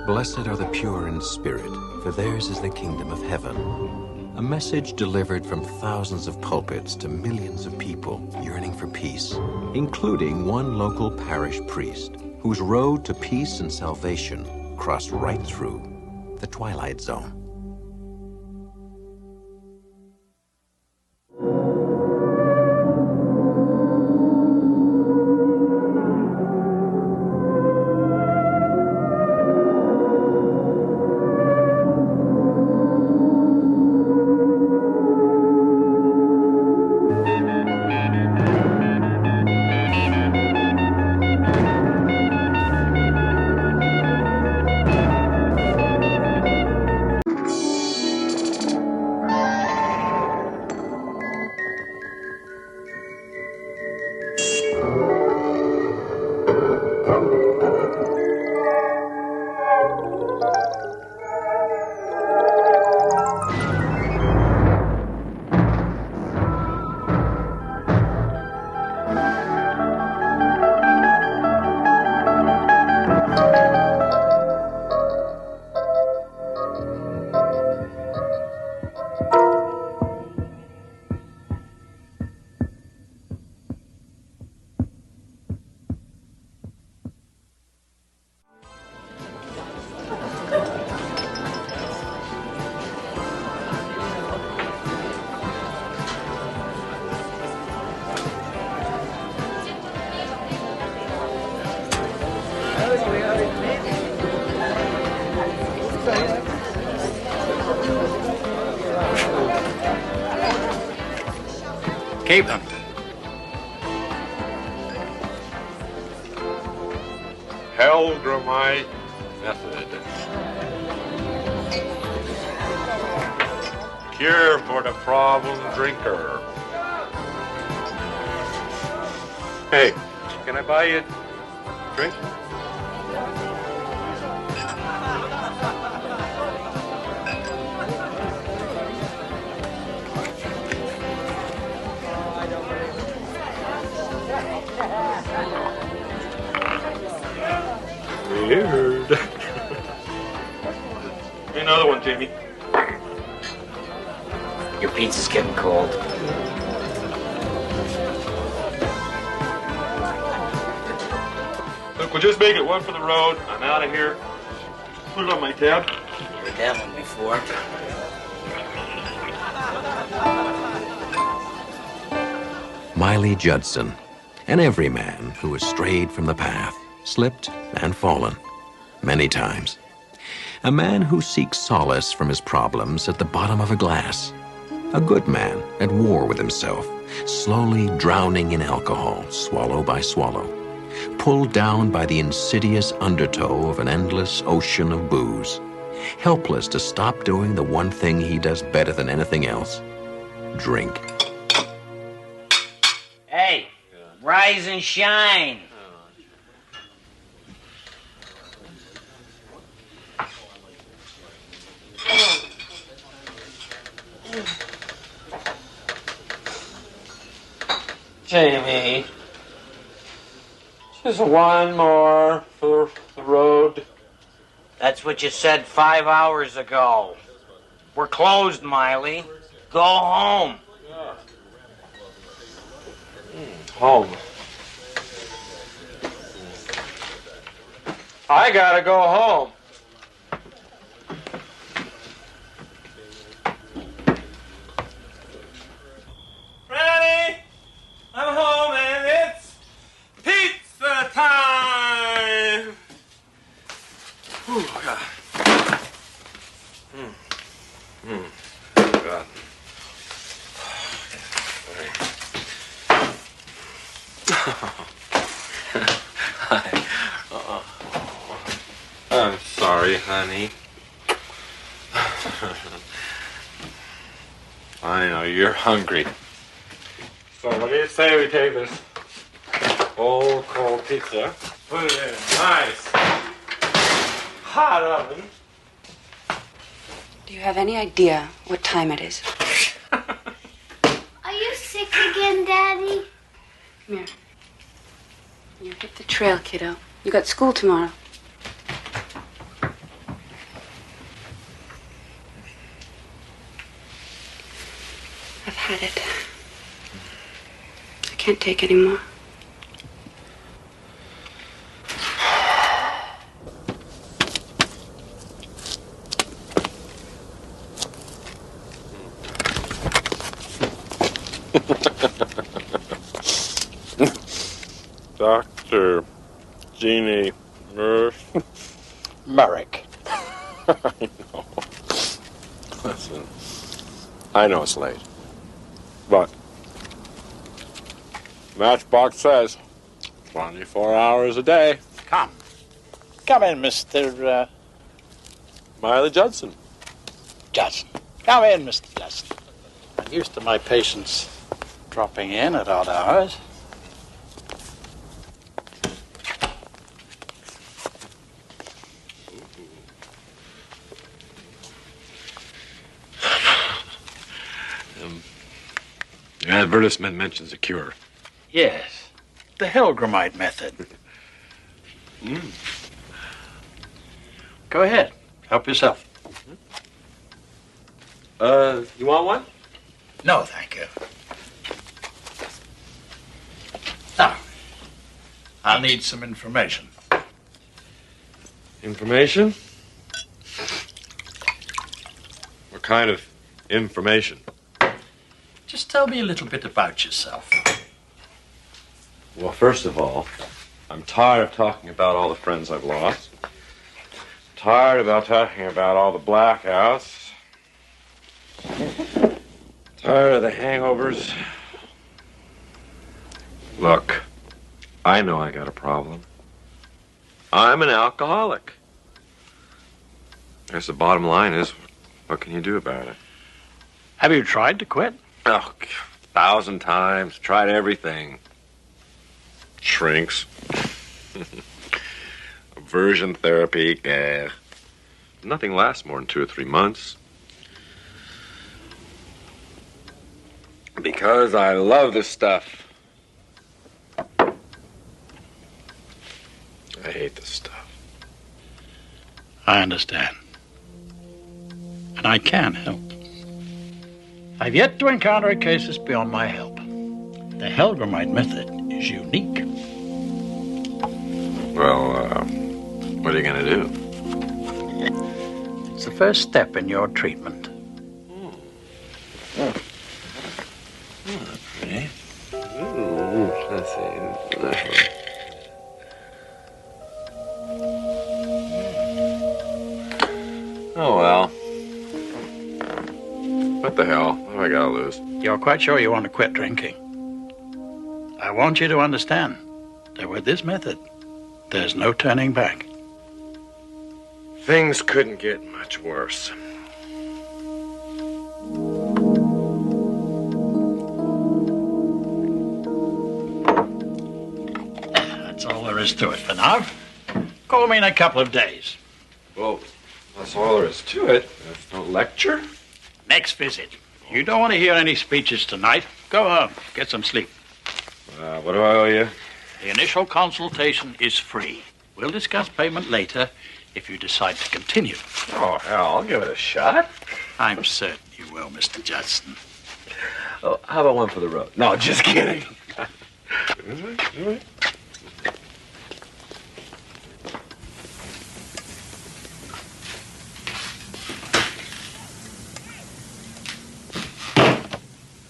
Blessed are the pure in spirit, for theirs is the kingdom of heaven. A message delivered from thousands of pulpits to millions of people yearning for peace, including one local parish priest whose road to peace and salvation crossed right through the Twilight Zone. Keep them. Heldramite method. Cure for the problem drinker. Hey, can I buy you a drink? Weird. Another one, Jamie. Your pizza's getting cold. Look, we'll just make it one for the road. I'm out of here. Put it on my tab. Heard that one before. Miley Judson, an everyman who has strayed from the path, slipped and fallen many times. A man who seeks solace from his problems at the bottom of a glass. A good man at war with himself, slowly drowning in alcohol, swallow by swallow. Pulled down by the insidious undertow of an endless ocean of booze. Helpless to stop doing the one thing he does better than anything else. Drink. Hey, rise and shine. Jamie, just one more for the road. That's what you said 5 hours ago. We're closed, Miley. Go home. Home. I gotta go home. Franny, I'm home and it's pizza time. Ooh, God. God. Hi. I'm sorry, honey. I know you're hungry. So what do you say we take this old cold pizza, put it in a nice hot oven. Do you have any idea what time it is? Are you sick again, Daddy? Come here. You hit the trail, kiddo. You got school tomorrow. I've had it. I can't take any more. Dr. Jeannie Merrick. I know. Listen, I know it's late, but Matchbox says 24 hours a day. Come in, Mr. Miley Judson. Judson. Come in, Mr. Judson. I'm used to my patients dropping in at odd hours. The advertisement mentions a cure. Yes, the Hellgramite method. Go ahead, help yourself. You want one? No, thank you. Now, I'll need some information. Information? What kind of information? Just tell me a little bit about yourself. Well, first of all, I'm tired of talking about all the friends I've lost. Tired about talking about all the blackouts. Tired of the hangovers. Look, I know I got a problem. I'm an alcoholic. I guess the bottom line is, what can you do about it? Have you tried to quit? Oh, 1,000 times. Tried everything. Shrinks. Aversion therapy. Nothing lasts more than 2 or 3 months. Because I love this stuff. I hate this stuff. I understand. And I can help. I've yet to encounter a case that's beyond my help. The Helgramite method is unique. Well, what are you going to do? It's the first step in your treatment. Okay. Ooh, let's see. Oh, well. What the hell? What have I got to lose? You're quite sure you want to quit drinking? I want you to understand that with this method, there's no turning back. Things couldn't get much worse. That's all there is to it for now. Call me in a couple of days. Well, that's all there is to it. There's no lecture. Next visit. You don't want to hear any speeches tonight. Go home. Get some sleep. What do I owe you? The initial consultation is free. We'll discuss payment later if you decide to continue. Oh, hell, I'll give it a shot. I'm certain you will, Mr. Judson. Oh, how about one for the road? No, just kidding.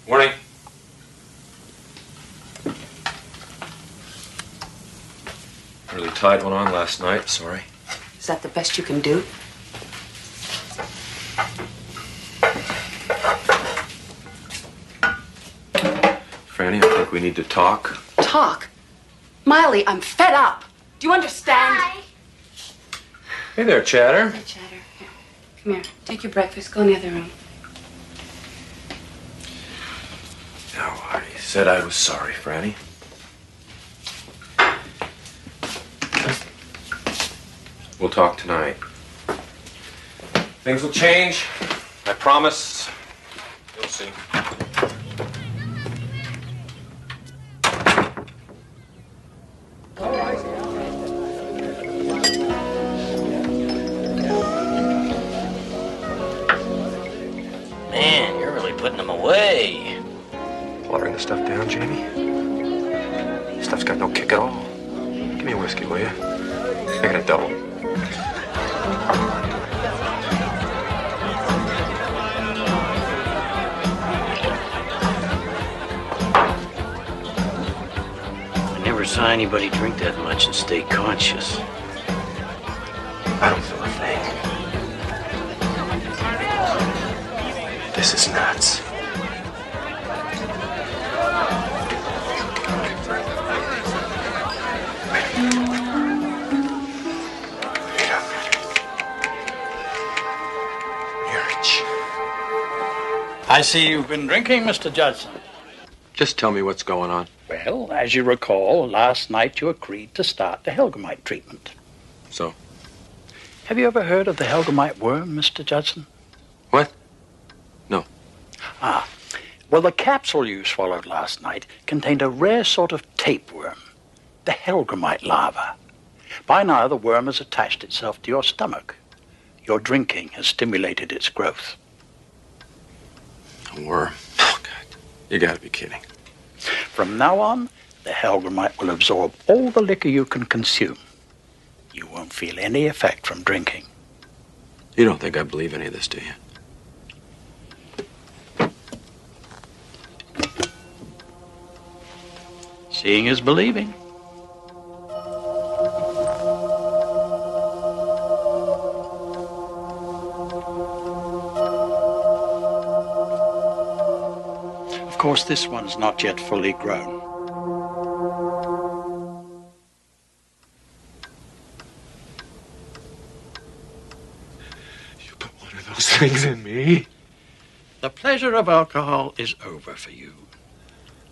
Morning. Really tied one on last night, sorry. Is that the best you can do? Franny, I think we need to talk. Talk? Miley, I'm fed up. Do you understand? Hi. Hey there, Chatter. Hey, Chatter. Here. Come here. Take your breakfast. Go in the other room. No, I said I was sorry, Franny. We'll talk tonight. Things will change. I promise. You'll see. Man, you're really putting them away. Watering the stuff down, Jamie? Stuff's got no kick at all. Give me a whiskey, will you? Make it a double. I never saw anybody drink that much and stay conscious. I don't feel a thing. This is nuts. I see you've been drinking, Mr. Judson. Just tell me what's going on. Well, as you recall, last night you agreed to start the Helgramite treatment. So? Have you ever heard of the Helgramite worm, Mr. Judson? What? No. Ah. Well, the capsule you swallowed last night contained a rare sort of tapeworm, the Helgramite larva. By now, the worm has attached itself to your stomach. Your drinking has stimulated its growth. A worm? Oh, God. You gotta be kidding. From now on, the Helgramite will absorb all the liquor you can consume. You won't feel any effect from drinking. You don't think I believe any of this, do you? Seeing is believing. Of course, this one's not yet fully grown. You put one of those things in me? The pleasure of alcohol is over for you.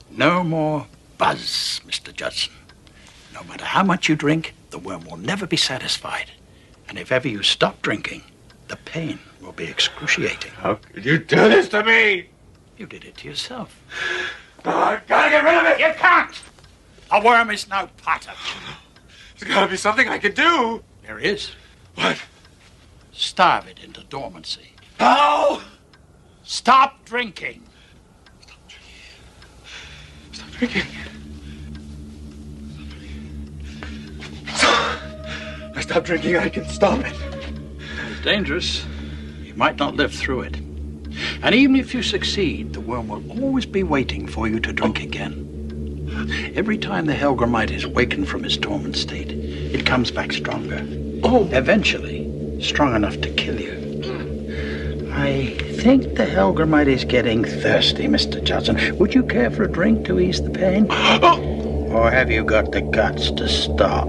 No more buzz, Mr. Judson. No matter how much you drink, the worm will never be satisfied. And if ever you stop drinking, the pain will be excruciating. How could you do this to me? You did it to yourself. Oh, I've got to get rid of it! You can't! A worm is no part of you. There's got to be something I can do. There is. What? Starve it into dormancy. How? Stop drinking. drinking. I stop drinking, I can stop it. It's dangerous. You might not live through it. And even if you succeed, the worm will always be waiting for you to drink again. Every time the Helgramite is wakened from his dormant state, it comes back stronger. Eventually, strong enough to kill you. I think the Helgramite is getting thirsty, Mr. Judson. Would you care for a drink to ease the pain? Or have you got the guts to stop?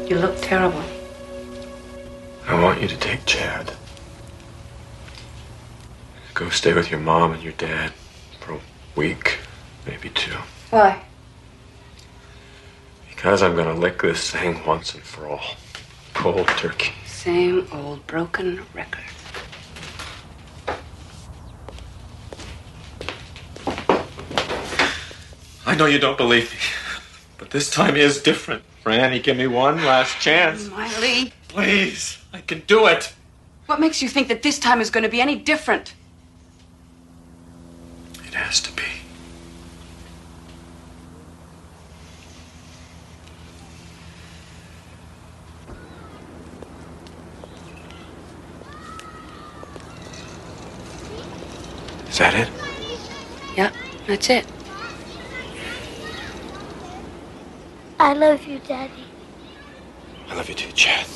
You look terrible. I want you to take Chad. Go stay with your mom and your dad for a week, maybe 2. Why? Because I'm gonna lick this thing once and for all. Cold turkey. Same old broken record. I know you don't believe me, but this time is different. Franny, give me one last chance. Miley. Please, I can do it. What makes you think that this time is going to be any different? It has to be. Is that it? Yeah, that's it. I love you, Daddy. I love you too, Chad.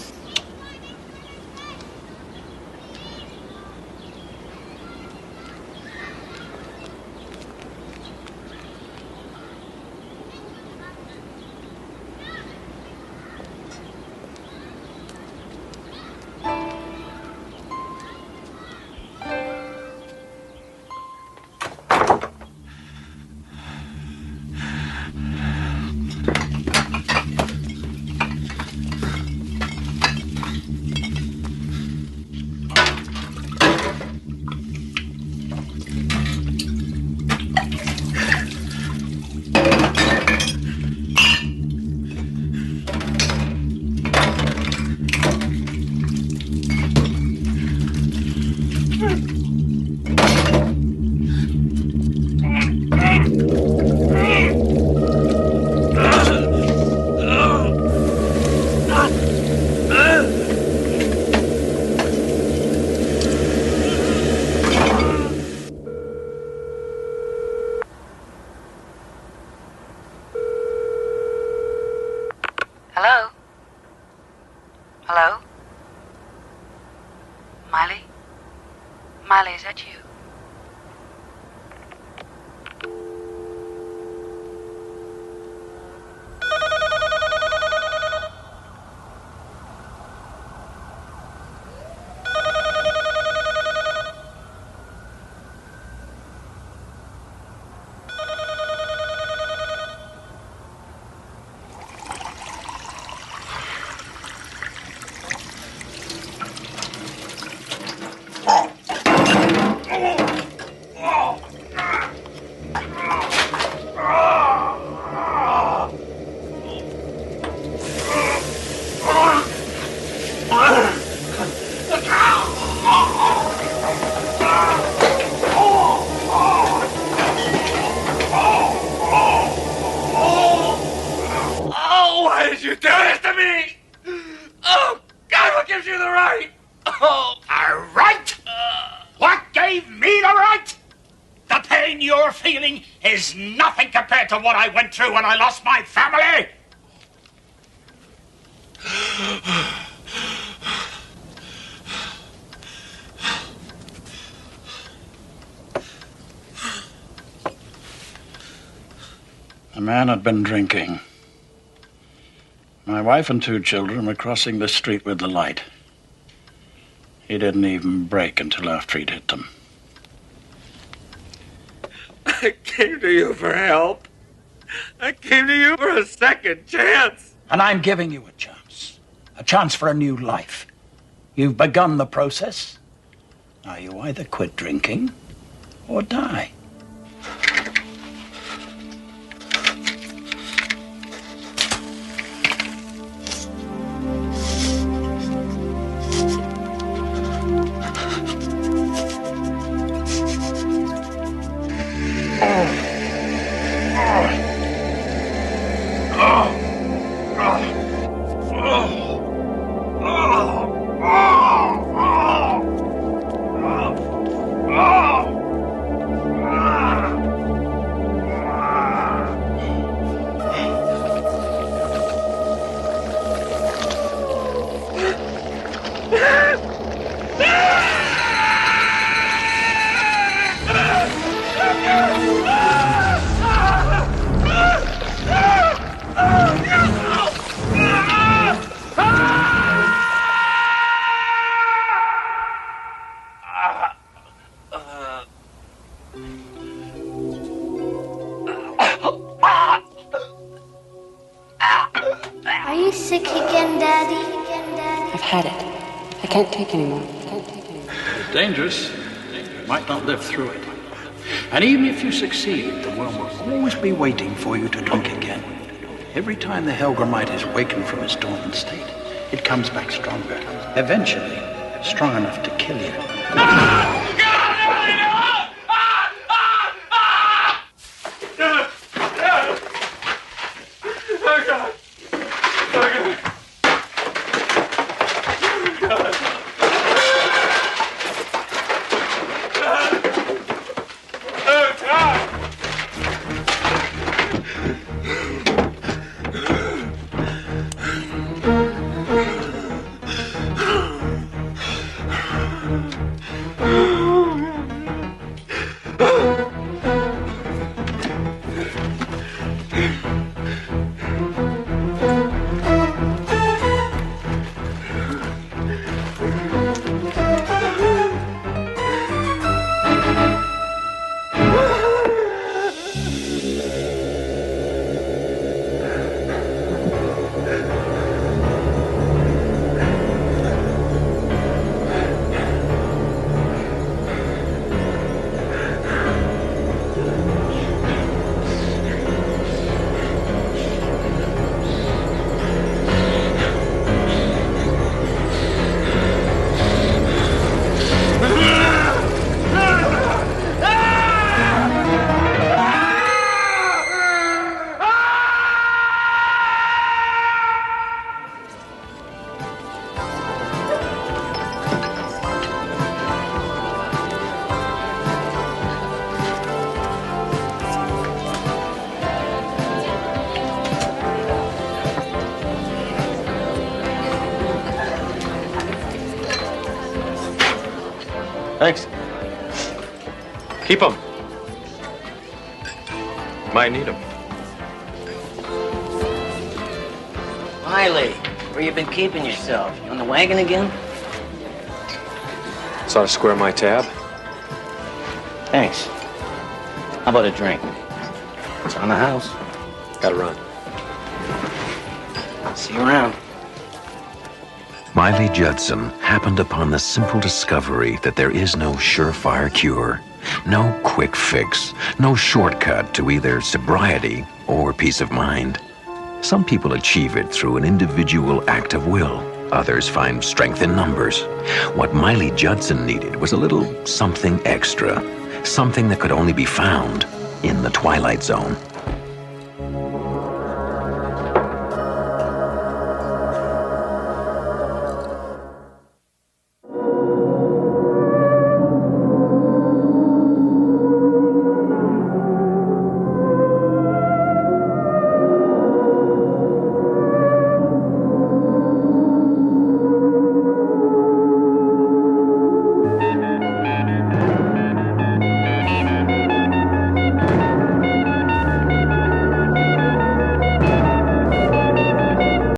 Hello? Hello? Miley? Miley, is that you? Oh, why did you do this to me? Oh, God, what gives you the right? Oh, A right? What gave me the right? The pain you're feeling is nothing compared to what I went through when I lost my family. The man had been drinking. My wife and 2 children were crossing the street with the light. He didn't even brake until after he'd hit them. I came to you for help. I came to you for a second chance. And I'm giving you a chance. A chance for a new life. You've begun the process. Now you either quit drinking or die. Are you sick again, Daddy? I've had it. I can't take anymore. It's dangerous. You might not live through it. And even if you succeed, the worm will always be waiting for you to drink again. Every time the Helgramite is wakened from its dormant state, it comes back stronger. Eventually, strong enough to kill you. Thanks. Keep them. Might need them. Miley, where you been keeping yourself? You on the wagon again? Saw to square my tab. Thanks. How about a drink? It's on the house. Gotta run. See you around. Miley Judson happened upon the simple discovery that there is no surefire cure, no quick fix, no shortcut to either sobriety or peace of mind. Some people achieve it through an individual act of will. Others find strength in numbers. What Miley Judson needed was a little something extra, something that could only be found in the Twilight Zone.